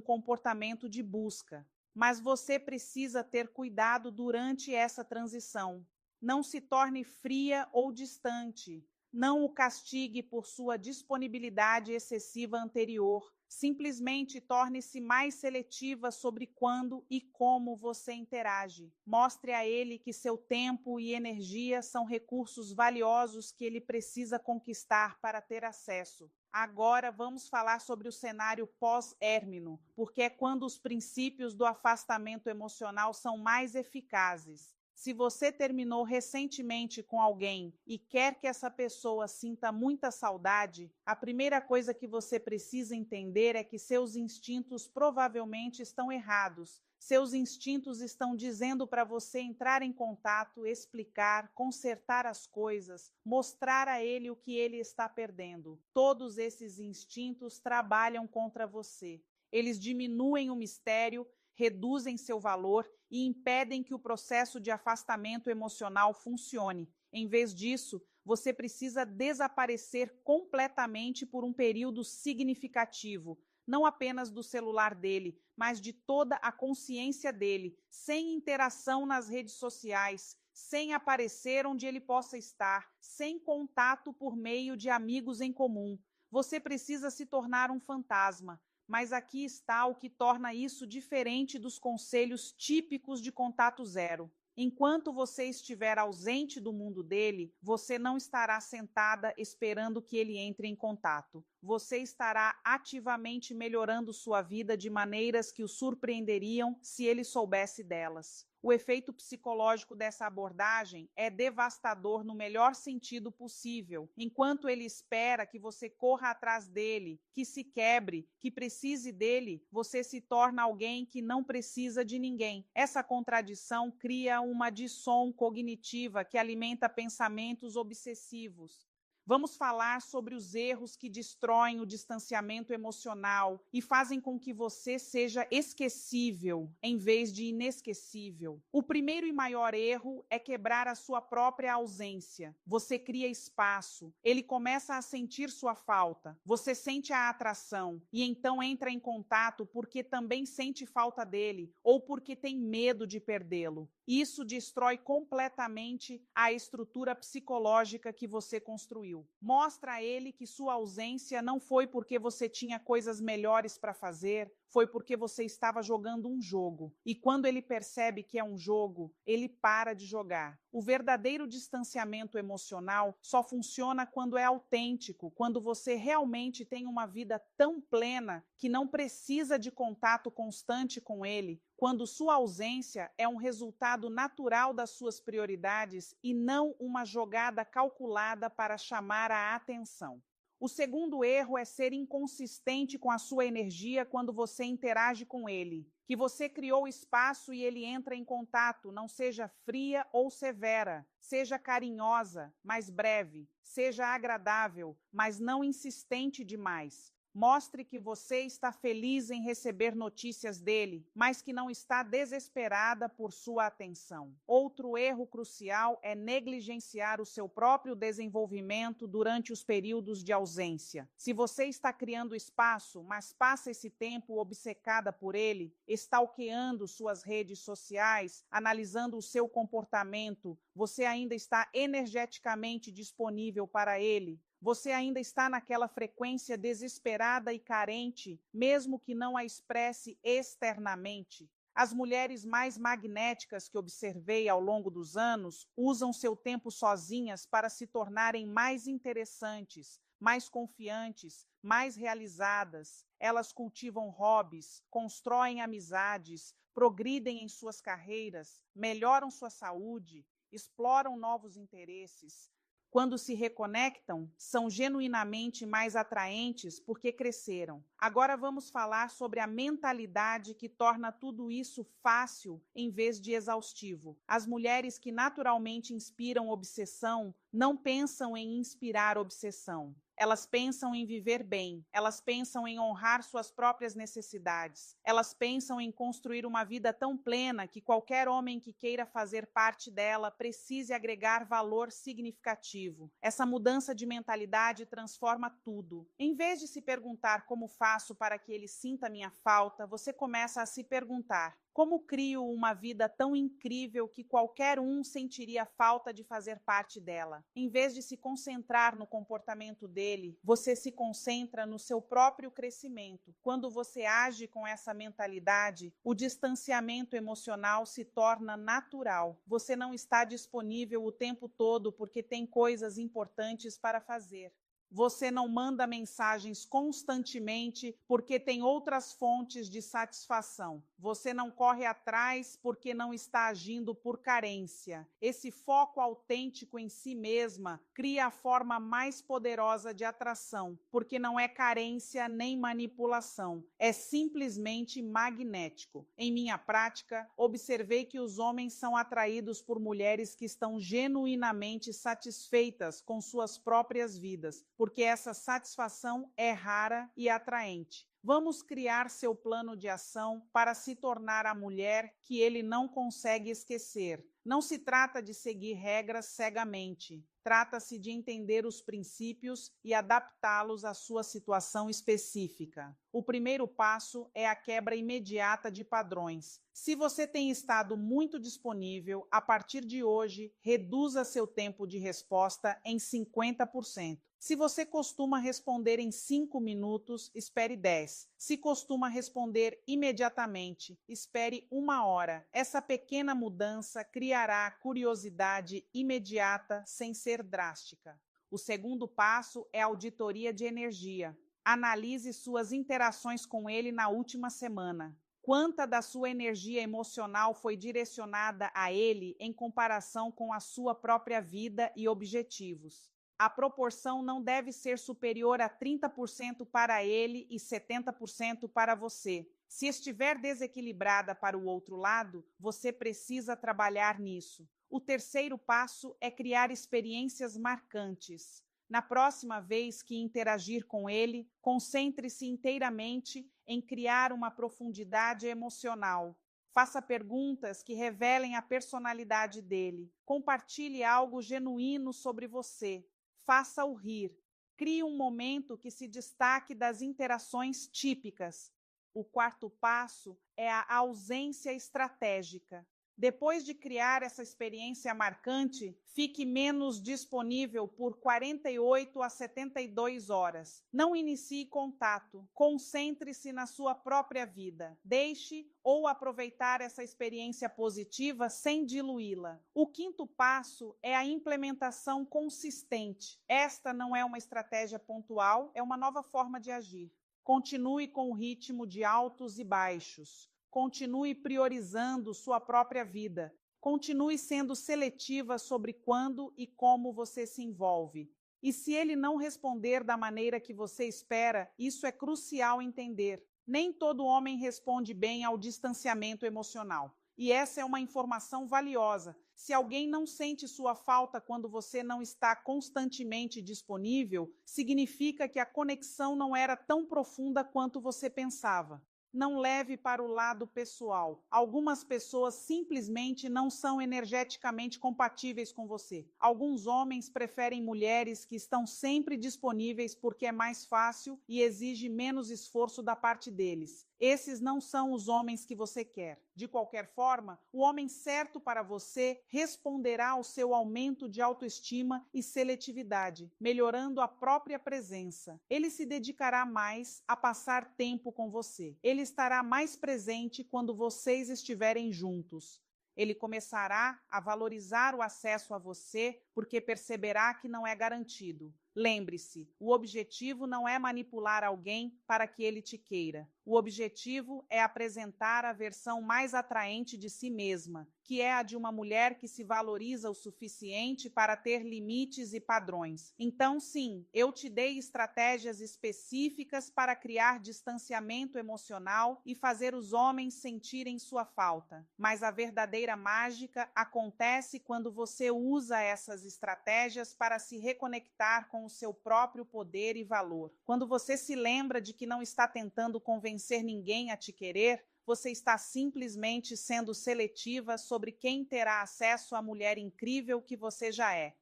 comportamento de busca. Mas você precisa ter cuidado durante essa transição. Não se torne fria ou distante. Não o castigue por sua disponibilidade excessiva anterior. Simplesmente torne-se mais seletiva sobre quando e como você interage. Mostre a ele que seu tempo e energia são recursos valiosos que ele precisa conquistar para ter acesso. Agora vamos falar sobre o cenário pós-érmino, porque é quando os princípios do afastamento emocional são mais eficazes. Se você terminou recentemente com alguém e quer que essa pessoa sinta muita saudade, a primeira coisa que você precisa entender é que seus instintos provavelmente estão errados. Seus instintos estão dizendo para você entrar em contato, explicar, consertar as coisas, mostrar a ele o que ele está perdendo. Todos esses instintos trabalham contra você. Eles diminuem o mistério, reduzem seu valor e impedem que o processo de afastamento emocional funcione. Em vez disso, você precisa desaparecer completamente por um período significativo, não apenas do celular dele, mas de toda a consciência dele, sem interação nas redes sociais, sem aparecer onde ele possa estar, sem contato por meio de amigos em comum. Você precisa se tornar um fantasma. Mas aqui está o que torna isso diferente dos conselhos típicos de contato zero. Enquanto você estiver ausente do mundo dele, você não estará sentada esperando que ele entre em contato. Você estará ativamente melhorando sua vida de maneiras que o surpreenderiam se ele soubesse delas. O efeito psicológico dessa abordagem é devastador no melhor sentido possível. Enquanto ele espera que você corra atrás dele, que se quebre, que precise dele, você se torna alguém que não precisa de ninguém. Essa contradição cria uma dissom cognitiva que alimenta pensamentos obsessivos. Vamos falar sobre os erros que destroem o distanciamento emocional e fazem com que você seja esquecível em vez de inesquecível. O primeiro e maior erro é quebrar a sua própria ausência. Você cria espaço, ele começa a sentir sua falta, você sente a atração e então entra em contato porque também sente falta dele ou porque tem medo de perdê-lo. Isso destrói completamente a estrutura psicológica que você construiu. Mostra a ele que sua ausência não foi porque você tinha coisas melhores para fazer, foi porque você estava jogando um jogo. E quando ele percebe que é um jogo, ele para de jogar. O verdadeiro distanciamento emocional só funciona quando é autêntico, quando você realmente tem uma vida tão plena que não precisa de contato constante com ele, quando sua ausência é um resultado natural das suas prioridades e não uma jogada calculada para chamar a atenção. O segundo erro é ser inconsistente com a sua energia quando você interage com ele. Que você criou espaço e ele entra em contato, não seja fria ou severa, seja carinhosa, mas breve, seja agradável, mas não insistente demais. Mostre que você está feliz em receber notícias dele, mas que não está desesperada por sua atenção. Outro erro crucial é negligenciar o seu próprio desenvolvimento durante os períodos de ausência. Se você está criando espaço, mas passa esse tempo obcecada por ele, stalkeando suas redes sociais, analisando o seu comportamento, você ainda está energeticamente disponível para ele? Você ainda está naquela frequência desesperada e carente, mesmo que não a expresse externamente? As mulheres mais magnéticas que observei ao longo dos anos usam seu tempo sozinhas para se tornarem mais interessantes, mais confiantes, mais realizadas. Elas cultivam hobbies, constroem amizades, progridem em suas carreiras, melhoram sua saúde, exploram novos interesses. Quando se reconectam, são genuinamente mais atraentes porque cresceram. Agora vamos falar sobre a mentalidade que torna tudo isso fácil em vez de exaustivo. As mulheres que naturalmente inspiram obsessão não pensam em inspirar obsessão. elas pensam em viver bem, elas pensam em honrar suas próprias necessidades, elas pensam em construir uma vida tão plena que qualquer homem que queira fazer parte dela precise agregar valor significativo. Essa mudança de mentalidade transforma tudo. Em vez de se perguntar como faço para que ele sinta minha falta, você começa a se perguntar: como crio uma vida tão incrível que qualquer um sentiria falta de fazer parte dela? Em vez de se concentrar no comportamento dele, você se concentra no seu próprio crescimento. Quando você age com essa mentalidade, o distanciamento emocional se torna natural. Você não está disponível o tempo todo porque tem coisas importantes para fazer. Você não manda mensagens constantemente porque tem outras fontes de satisfação. Você não corre atrás porque não está agindo por carência. Esse foco autêntico em si mesma cria a forma mais poderosa de atração, porque não é carência nem manipulação. É simplesmente magnético. Em minha prática, observei que os homens são atraídos por mulheres que estão genuinamente satisfeitas com suas próprias vidas, porque essa satisfação é rara e atraente. Vamos criar seu plano de ação para se tornar a mulher que ele não consegue esquecer. Não se trata de seguir regras cegamente. Trata-se de entender os princípios e adaptá-los à sua situação específica. O primeiro passo é a quebra imediata de padrões. Se você tem estado muito disponível, a partir de hoje, reduza seu tempo de resposta em 50%. Se você costuma responder em 5 minutos, espere 10. Se costuma responder imediatamente, espere 1 hora. Essa pequena mudança criará curiosidade imediata sem ser drástica. O segundo passo é a auditoria de energia. Analise suas interações com ele na última semana. Quanta da sua energia emocional foi direcionada a ele em comparação com a sua própria vida e objetivos? A proporção não deve ser superior a 30% para ele e 70% para você. Se estiver desequilibrada para o outro lado, você precisa trabalhar nisso. O terceiro passo é criar experiências marcantes. Na próxima vez que interagir com ele, concentre-se inteiramente em criar uma profundidade emocional. Faça perguntas que revelem a personalidade dele. Compartilhe algo genuíno sobre você. Faça-o rir. Crie um momento que se destaque das interações típicas. O quarto passo é a ausência estratégica. Depois de criar essa experiência marcante, fique menos disponível por 48 a 72 horas. Não inicie contato. Concentre-se na sua própria vida. Deixe ou aproveitar essa experiência positiva sem diluí-la. O quinto passo é a implementação consistente. Esta não é uma estratégia pontual, é uma nova forma de agir. Continue com o ritmo de altos e baixos. Continue priorizando sua própria vida. Continue sendo seletiva sobre quando e como você se envolve. E se ele não responder da maneira que você espera, isso é crucial entender. Nem todo homem responde bem ao distanciamento emocional. E essa é uma informação valiosa. Se alguém não sente sua falta quando você não está constantemente disponível, significa que a conexão não era tão profunda quanto você pensava. Não leve para o lado pessoal. Algumas pessoas simplesmente não são energeticamente compatíveis com você. Alguns homens preferem mulheres que estão sempre disponíveis porque é mais fácil e exige menos esforço da parte deles. Esses não são os homens que você quer. De qualquer forma, o homem certo para você responderá ao seu aumento de autoestima e seletividade, melhorando a própria presença. Ele se dedicará mais a passar tempo com você. Ele estará mais presente quando vocês estiverem juntos. Ele começará a valorizar o acesso a você porque perceberá que não é garantido. Lembre-se, o objetivo não é manipular alguém para que ele te queira. O objetivo é apresentar a versão mais atraente de si mesma, que é a de uma mulher que se valoriza o suficiente para ter limites e padrões. Então, sim, eu te dei estratégias específicas para criar distanciamento emocional e fazer os homens sentirem sua falta. Mas a verdadeira mágica acontece quando você usa essas estratégias para se reconectar com o seu próprio poder e valor. Quando você se lembra de que não está tentando convencer ninguém a te querer, você está simplesmente sendo seletiva sobre quem terá acesso à mulher incrível que você já é.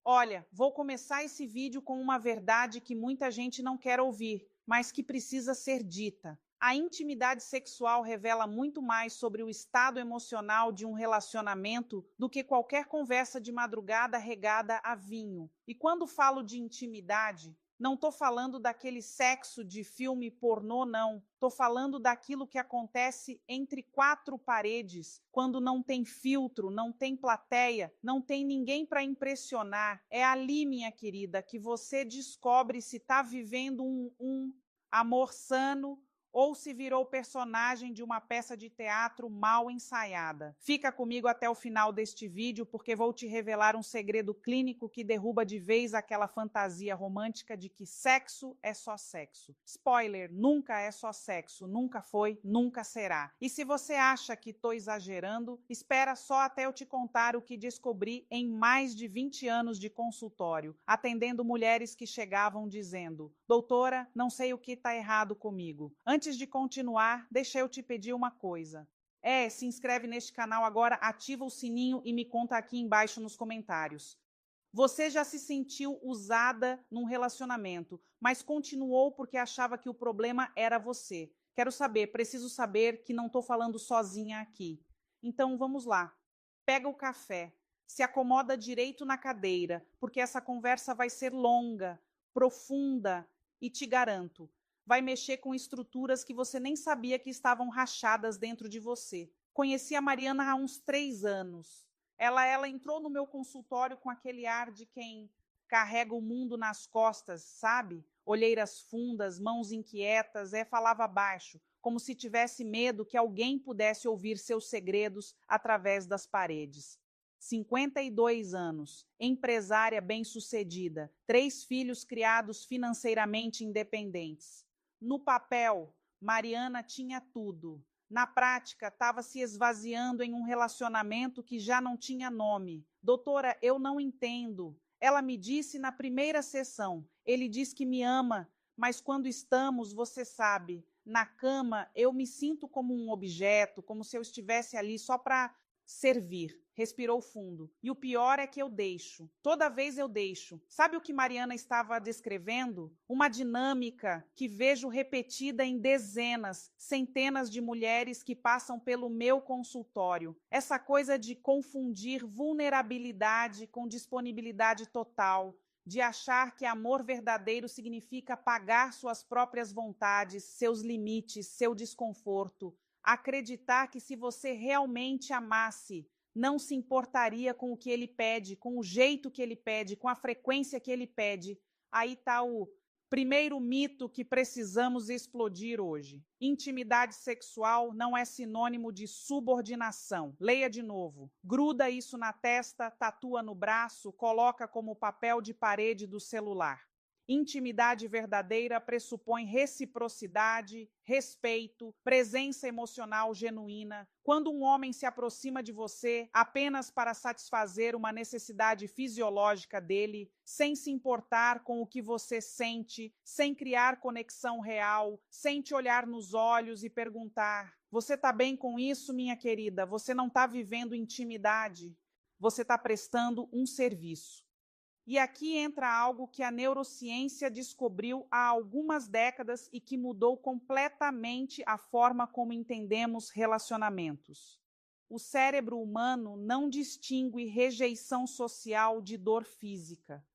Olha, vou começar esse vídeo com uma verdade que muita gente não quer ouvir, mas que precisa ser dita. A intimidade sexual revela muito mais sobre o estado emocional de um relacionamento do que qualquer conversa de madrugada regada a vinho. E quando falo de intimidade, não estou falando daquele sexo de filme pornô, não. Estou falando daquilo que acontece entre quatro paredes, quando não tem filtro, não tem plateia, não tem ninguém para impressionar. É ali, minha querida, que você descobre se está vivendo um amor sano ou se virou personagem de uma peça de teatro mal ensaiada. Fica comigo até o final deste vídeo, porque vou te revelar um segredo clínico que derruba de vez aquela fantasia romântica de que sexo é só sexo. Spoiler, nunca é só sexo, nunca foi, nunca será. E se você acha que estou exagerando, espera só até eu te contar o que descobri em mais de 20 anos de consultório, atendendo mulheres que chegavam dizendo: doutora, não sei o que está errado comigo. Antes de continuar, deixa eu te pedir uma coisa. Se inscreve neste canal agora, ativa o sininho e me conta aqui embaixo nos comentários. Você já se sentiu usada num relacionamento, mas continuou porque achava que o problema era você. Quero saber, preciso saber que não estou falando sozinha aqui. Então vamos lá. Pega o café, se acomoda direito na cadeira, porque essa conversa vai ser longa, profunda e te garanto, vai mexer com estruturas que você nem sabia que estavam rachadas dentro de você. Conheci a Mariana há uns 3 anos. Ela entrou no meu consultório com aquele ar de quem carrega o mundo nas costas, sabe? Olheiras fundas, mãos inquietas, falava baixo, como se tivesse medo que alguém pudesse ouvir seus segredos através das paredes. 52 anos, empresária bem-sucedida, 3 filhos criados financeiramente independentes. No papel, Mariana tinha tudo. Na prática, estava se esvaziando em um relacionamento que já não tinha nome. Doutora, eu não entendo. Ela me disse na primeira sessão. Ele diz que me ama, mas quando estamos, você sabe, na cama, eu me sinto como um objeto, como se eu estivesse ali só para servir. Respirou fundo. E o pior é que eu deixo. Toda vez eu deixo. Sabe o que Mariana estava descrevendo? Uma dinâmica que vejo repetida em dezenas, centenas de mulheres que passam pelo meu consultório. Essa coisa de confundir vulnerabilidade com disponibilidade total, de achar que amor verdadeiro significa pagar suas próprias vontades, seus limites, seu desconforto. Acreditar que se você realmente amasse, não se importaria com o que ele pede, com o jeito que ele pede, com a frequência que ele pede. Aí está o primeiro mito que precisamos explodir hoje. Intimidade sexual não é sinônimo de subordinação. Leia de novo. Gruda isso na testa, tatua no braço, coloca como papel de parede do celular. Intimidade verdadeira pressupõe reciprocidade, respeito, presença emocional genuína. Quando um homem se aproxima de você apenas para satisfazer uma necessidade fisiológica dele, sem se importar com o que você sente, sem criar conexão real, sem te olhar nos olhos e perguntar: você está bem com isso, minha querida? Você não está vivendo intimidade. Você está prestando um serviço. E aqui entra algo que a neurociência descobriu há algumas décadas e que mudou completamente a forma como entendemos relacionamentos. O cérebro humano não distingue rejeição social de dor física.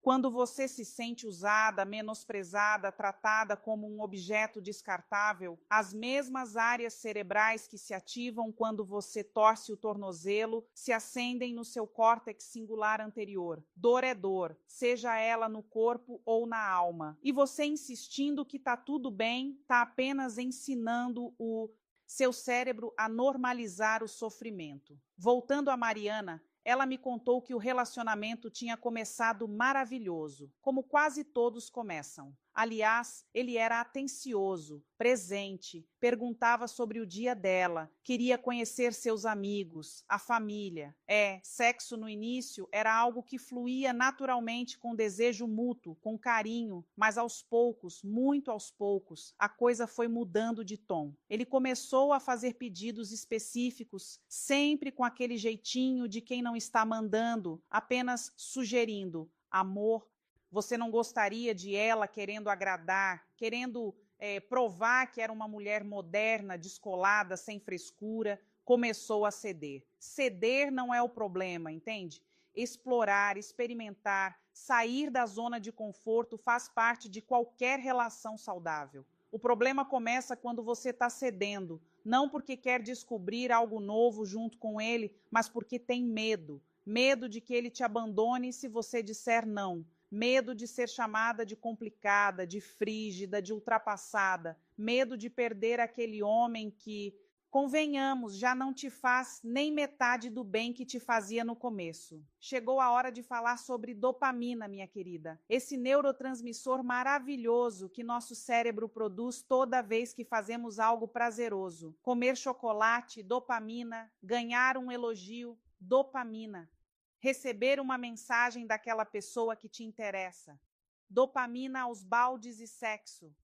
Quando você se sente usada, menosprezada, tratada como um objeto descartável, as mesmas áreas cerebrais que se ativam quando você torce o tornozelo se acendem no seu córtex singular anterior. Dor é dor, seja ela no corpo ou na alma. E você insistindo que tá tudo bem, tá apenas ensinando o seu cérebro a normalizar o sofrimento. Voltando a Mariana, ela me contou que o relacionamento tinha começado maravilhoso, como quase todos começam. Aliás, ele era atencioso, presente, perguntava sobre o dia dela, queria conhecer seus amigos, a família. Sexo no início era algo que fluía naturalmente com desejo mútuo, com carinho, mas aos poucos, muito aos poucos, a coisa foi mudando de tom. Ele começou a fazer pedidos específicos, sempre com aquele jeitinho de quem não está mandando, apenas sugerindo. Amor, você não gostaria de ela querendo agradar, querendo provar que era uma mulher moderna, descolada, sem frescura, começou a ceder. Ceder não é o problema, entende? Explorar, experimentar, sair da zona de conforto faz parte de qualquer relação saudável. O problema começa quando você está cedendo, não porque quer descobrir algo novo junto com ele, mas porque tem medo. Medo de que ele te abandone se você disser não. Medo de ser chamada de complicada, de frígida, de ultrapassada. Medo de perder aquele homem que, convenhamos, já não te faz nem metade do bem que te fazia no começo. Chegou a hora de falar sobre dopamina, minha querida. Esse neurotransmissor maravilhoso que nosso cérebro produz toda vez que fazemos algo prazeroso. Comer chocolate, dopamina. Ganhar um elogio, dopamina. Receber uma mensagem daquela pessoa que te interessa. Dopamina aos baldes e sexo.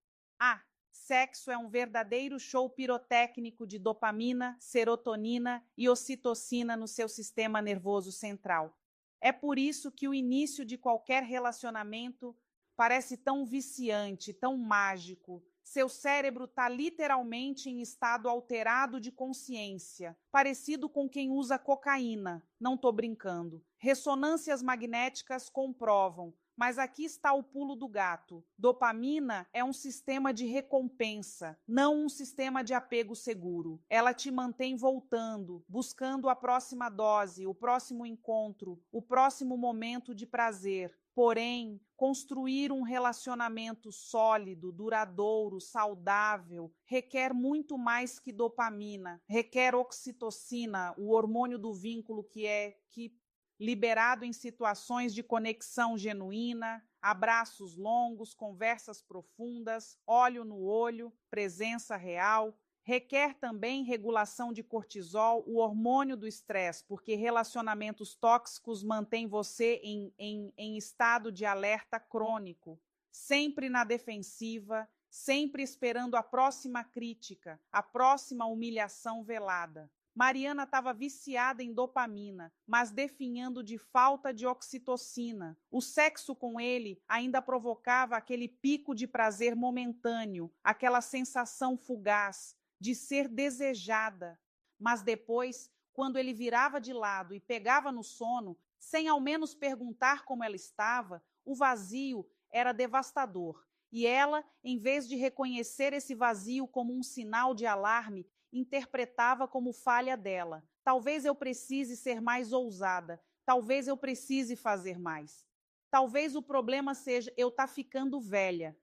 Sexo é um verdadeiro show pirotécnico de dopamina, serotonina e ocitocina no seu sistema nervoso central. É por isso que o início de qualquer relacionamento parece tão viciante, tão mágico. Seu cérebro está literalmente em estado alterado de consciência, parecido com quem usa cocaína. Não estou brincando. Ressonâncias magnéticas comprovam. Mas aqui está o pulo do gato. Dopamina é um sistema de recompensa, não um sistema de apego seguro. Ela te mantém voltando, buscando a próxima dose, o próximo encontro, o próximo momento de prazer. Porém, construir um relacionamento sólido, duradouro, saudável, requer muito mais que dopamina. Requer oxitocina, o hormônio do vínculo que liberado em situações de conexão genuína, abraços longos, conversas profundas, olho no olho, presença real. Requer também regulação de cortisol, o hormônio do estresse, porque relacionamentos tóxicos mantêm você em estado de alerta crônico, sempre na defensiva, sempre esperando a próxima crítica, a próxima humilhação velada. Mariana estava viciada em dopamina, mas definhando de falta de oxitocina. O sexo com ele ainda provocava aquele pico de prazer momentâneo, aquela sensação fugaz de ser desejada. Mas depois, quando ele virava de lado e pegava no sono, sem ao menos perguntar como ela estava, o vazio era devastador. E ela, em vez de reconhecer esse vazio como um sinal de alarme, interpretava como falha dela. Talvez eu precise ser mais ousada. Talvez eu precise fazer mais. Talvez o problema seja eu estar ficando velha.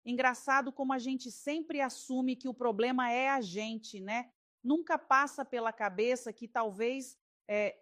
Engraçado como a gente sempre assume que o problema é a gente, né? Nunca passa pela cabeça que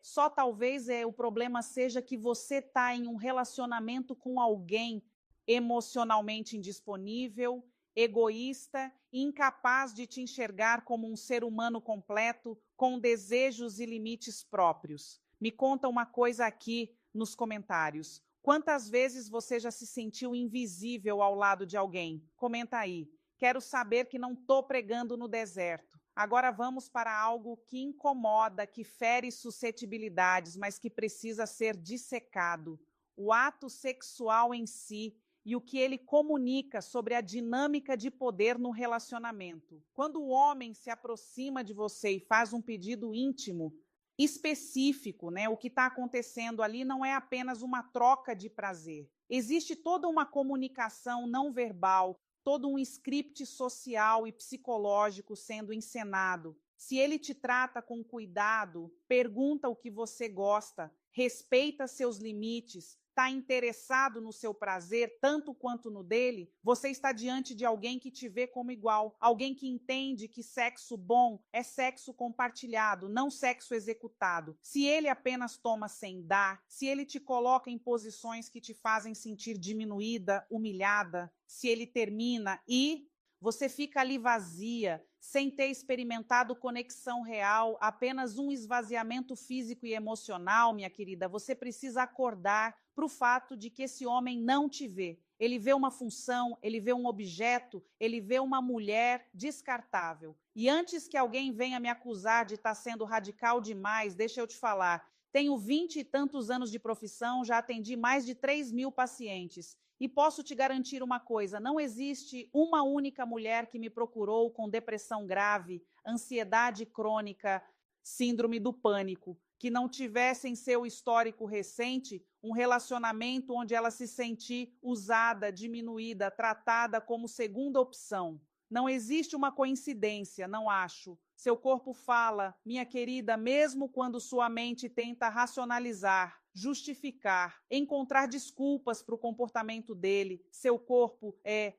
só talvez o problema seja que você está em um relacionamento com alguém emocionalmente indisponível, egoísta, incapaz de te enxergar como um ser humano completo, com desejos e limites próprios. Me conta uma coisa aqui nos comentários. Quantas vezes você já se sentiu invisível ao lado de alguém? Comenta aí. Quero saber que não estou pregando no deserto. Agora vamos para algo que incomoda, que fere suscetibilidades, mas que precisa ser dissecado. O ato sexual em si e o que ele comunica sobre a dinâmica de poder no relacionamento. Quando o homem se aproxima de você e faz um pedido íntimo, específico, né? O que está acontecendo ali não é apenas uma troca de prazer. Existe toda uma comunicação não verbal, todo um script social e psicológico sendo encenado. Se ele te trata com cuidado, pergunta o que você gosta, respeita seus limites, está interessado no seu prazer tanto quanto no dele, você está diante de alguém que te vê como igual, alguém que entende que sexo bom é sexo compartilhado, não sexo executado. Se ele apenas toma sem dar, se ele te coloca em posições que te fazem sentir diminuída, humilhada, se ele termina e você fica ali vazia, sem ter experimentado conexão real, apenas um esvaziamento físico e emocional, minha querida, você precisa acordar para o fato de que esse homem não te vê. Ele vê uma função, ele vê um objeto, ele vê uma mulher descartável. E antes que alguém venha me acusar de estar sendo radical demais, deixa eu te falar, tenho 20 e tantos anos de profissão, já atendi mais de 3.000 pacientes. E posso te garantir uma coisa, não existe uma única mulher que me procurou com depressão grave, ansiedade crônica, síndrome do pânico, que não tivesse em seu histórico recente um relacionamento onde ela se sentir usada, diminuída, tratada como segunda opção. Não existe uma coincidência, não acho. Seu corpo fala, minha querida, mesmo quando sua mente tenta racionalizar, justificar, encontrar desculpas para o comportamento dele, seu corpo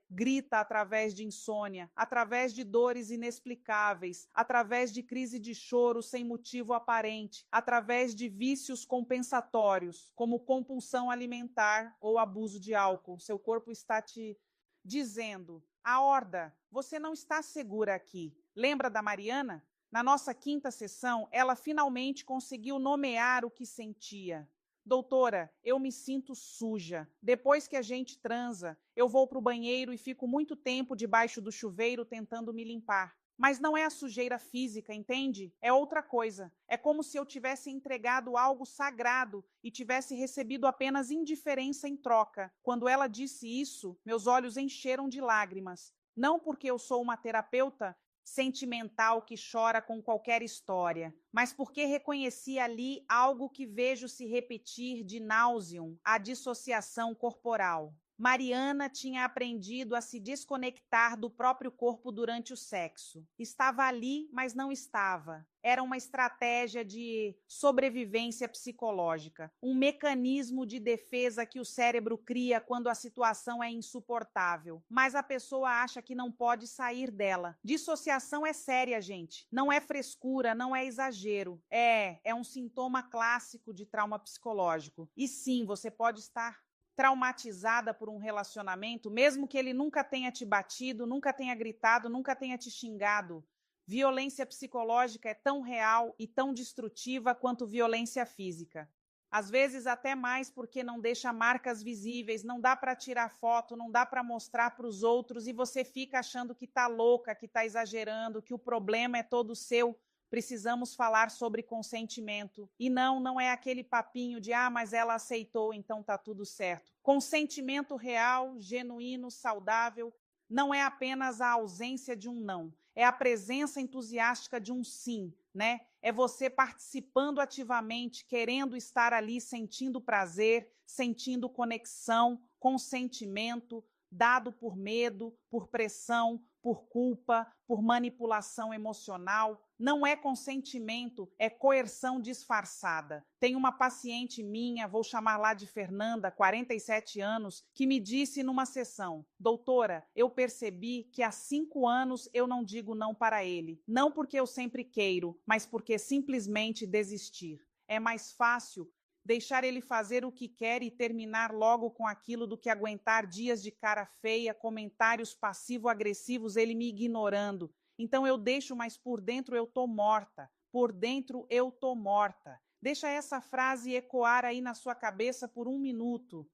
grita através de insônia, através de dores inexplicáveis, através de crise de choro sem motivo aparente, através de vícios compensatórios, como compulsão alimentar ou abuso de álcool. Seu corpo está te dizendo: Aorda, você não está segura aqui. Lembra da Mariana? Na nossa 5ª sessão, ela finalmente conseguiu nomear o que sentia. Doutora, eu me sinto suja. Depois que a gente transa, eu vou para o banheiro e fico muito tempo debaixo do chuveiro tentando me limpar. Mas não é a sujeira física, entende? É outra coisa. É como se eu tivesse entregado algo sagrado e tivesse recebido apenas indiferença em troca. Quando ela disse isso, meus olhos encheram de lágrimas. Não porque eu sou uma terapeuta sentimental que chora com qualquer história, mas porque reconheci ali algo que vejo se repetir de nauseam, a dissociação corporal. Mariana tinha aprendido a se desconectar do próprio corpo durante o sexo. Estava ali, mas não estava. Era uma estratégia de sobrevivência psicológica, um mecanismo de defesa que o cérebro cria quando a situação é insuportável. Mas a pessoa acha que não pode sair dela. Dissociação é séria, gente. Não é frescura, não é exagero. É um sintoma clássico de trauma psicológico. E sim, você pode estar traumatizada por um relacionamento, mesmo que ele nunca tenha te batido, nunca tenha gritado, nunca tenha te xingado. Violência psicológica é tão real e tão destrutiva quanto violência física. Às vezes até mais porque não deixa marcas visíveis, não dá para tirar foto, não dá para mostrar para os outros e você fica achando que está louca, que está exagerando, que o problema é todo seu. Precisamos falar sobre consentimento. E não é aquele papinho de mas ela aceitou, então tá tudo certo. Consentimento real, genuíno, saudável, não é apenas a ausência de um não, é a presença entusiástica de um sim, né? É você participando ativamente, querendo estar ali, sentindo prazer, sentindo conexão, consentimento, dado por medo, por pressão, por culpa, por manipulação emocional. Não é consentimento, é coerção disfarçada. Tem uma paciente minha, vou chamar lá de Fernanda, 47 anos, que me disse numa sessão: doutora, eu percebi que há 5 anos eu não digo não para ele. Não porque eu sempre queiro, mas porque simplesmente desistir. É mais fácil deixar ele fazer o que quer e terminar logo com aquilo do que aguentar dias de cara feia, comentários passivo-agressivos, ele me ignorando. Então eu deixo, mas por dentro eu tô morta. Por dentro eu tô morta. Deixa essa frase ecoar aí na sua cabeça por 1 minuto.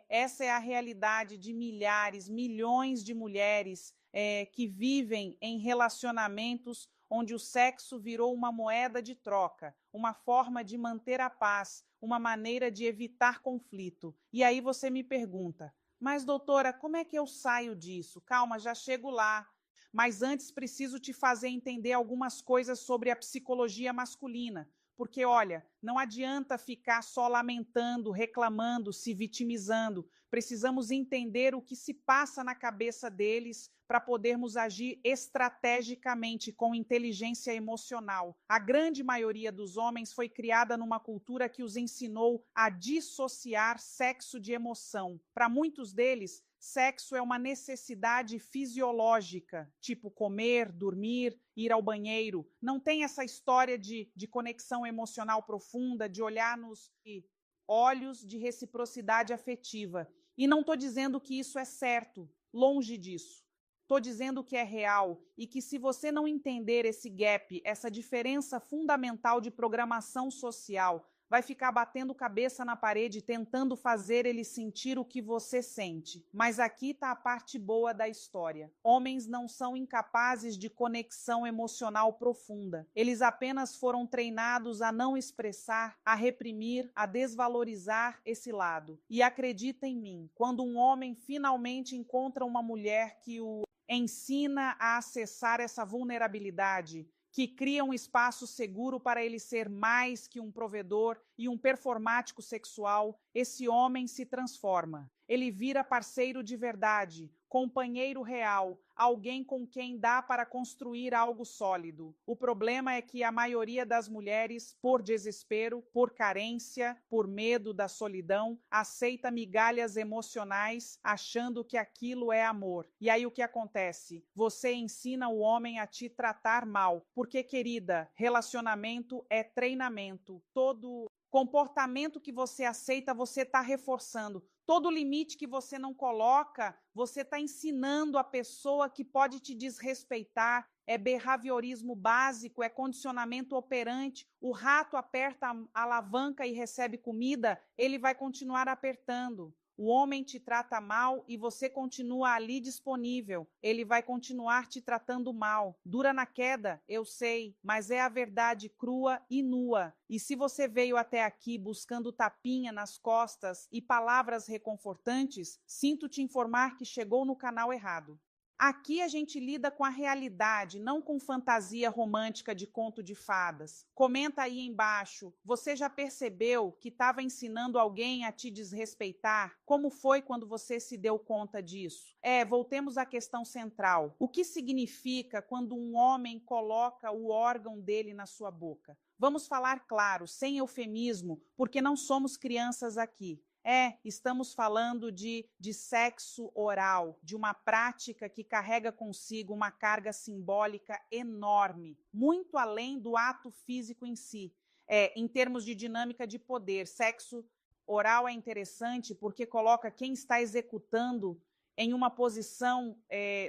Essa é a realidade de milhares, milhões de mulheres que vivem em relacionamentos onde o sexo virou uma moeda de troca, uma forma de manter a paz, uma maneira de evitar conflito. E aí você me pergunta: mas doutora, como é que eu saio disso? Calma, já chego lá. Mas antes preciso te fazer entender algumas coisas sobre a psicologia masculina, porque olha, não adianta ficar só lamentando, reclamando, se vitimizando. Precisamos entender o que se passa na cabeça deles para podermos agir estrategicamente, com inteligência emocional. A grande maioria dos homens foi criada numa cultura que os ensinou a dissociar sexo de emoção. Para muitos deles, sexo é uma necessidade fisiológica, tipo comer, dormir, ir ao banheiro. Não tem essa história de conexão emocional profunda, de olhar nos olhos, de reciprocidade afetiva. E não estou dizendo que isso é certo, longe disso. Estou dizendo que é real e que se você não entender esse gap, essa diferença fundamental de programação social, vai ficar batendo cabeça na parede tentando fazer ele sentir o que você sente. Mas aqui está a parte boa da história. Homens não são incapazes de conexão emocional profunda. Eles apenas foram treinados a não expressar, a reprimir, a desvalorizar esse lado. E acredita em mim, quando um homem finalmente encontra uma mulher que o ensina a acessar essa vulnerabilidade, que cria um espaço seguro para ele ser mais que um provedor e um performático sexual, esse homem se transforma. Ele vira parceiro de verdade, companheiro real, alguém com quem dá para construir algo sólido. O problema é que a maioria das mulheres, por desespero, por carência, por medo da solidão, aceita migalhas emocionais achando que aquilo é amor. E aí o que acontece? Você ensina o homem a te tratar mal, porque, querida, relacionamento é treinamento. Todo comportamento que você aceita, você está reforçando. Todo limite que você não coloca, você está ensinando a pessoa que pode te desrespeitar. É behaviorismo básico, é condicionamento operante. O rato aperta a alavanca e recebe comida, ele vai continuar apertando. O homem te trata mal e você continua ali disponível. Ele vai continuar te tratando mal. Dura na queda, eu sei, mas é a verdade crua e nua. E se você veio até aqui buscando tapinha nas costas e palavras reconfortantes, sinto te informar que chegou no canal errado. Aqui a gente lida com a realidade, não com fantasia romântica de conto de fadas. Comenta aí embaixo, você já percebeu que estava ensinando alguém a te desrespeitar? Como foi quando você se deu conta disso? Voltemos à questão central. O que significa quando um homem coloca o órgão dele na sua boca? Vamos falar claro, sem eufemismo, porque não somos crianças aqui. Estamos falando de sexo oral, de uma prática que carrega consigo uma carga simbólica enorme, muito além do ato físico em si. Em termos de dinâmica de poder, sexo oral é interessante porque coloca quem está executando em uma posição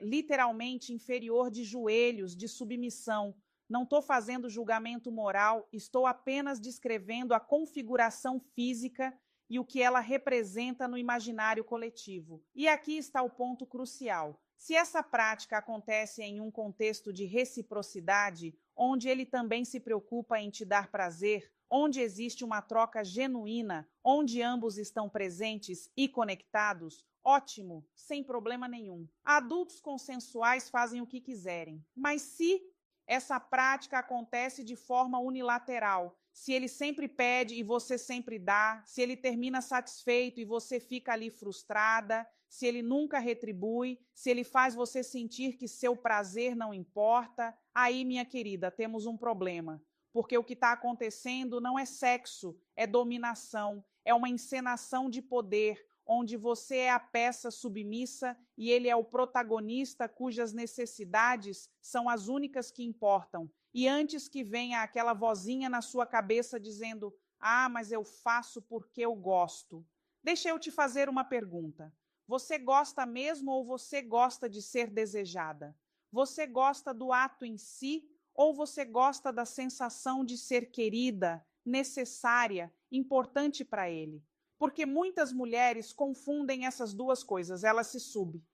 literalmente inferior de joelhos, de submissão. Não estou fazendo julgamento moral, estou apenas descrevendo a configuração física e o que ela representa no imaginário coletivo. E aqui está o ponto crucial. Se essa prática acontece em um contexto de reciprocidade, onde ele também se preocupa em te dar prazer, onde existe uma troca genuína, onde ambos estão presentes e conectados, ótimo, sem problema nenhum. Adultos consensuais fazem o que quiserem. Mas se essa prática acontece de forma unilateral, se ele sempre pede e você sempre dá, se ele termina satisfeito e você fica ali frustrada, se ele nunca retribui, se ele faz você sentir que seu prazer não importa, aí, minha querida, temos um problema. Porque o que está acontecendo não é sexo, é dominação, é uma encenação de poder, onde você é a peça submissa e ele é o protagonista cujas necessidades são as únicas que importam. E antes que venha aquela vozinha na sua cabeça dizendo: "Ah, mas eu faço porque eu gosto". Deixa eu te fazer uma pergunta. Você gosta mesmo ou você gosta de ser desejada? Você gosta do ato em si ou você gosta da sensação de ser querida, necessária, importante para ele? Porque muitas mulheres confundem essas duas coisas, elas se substituem.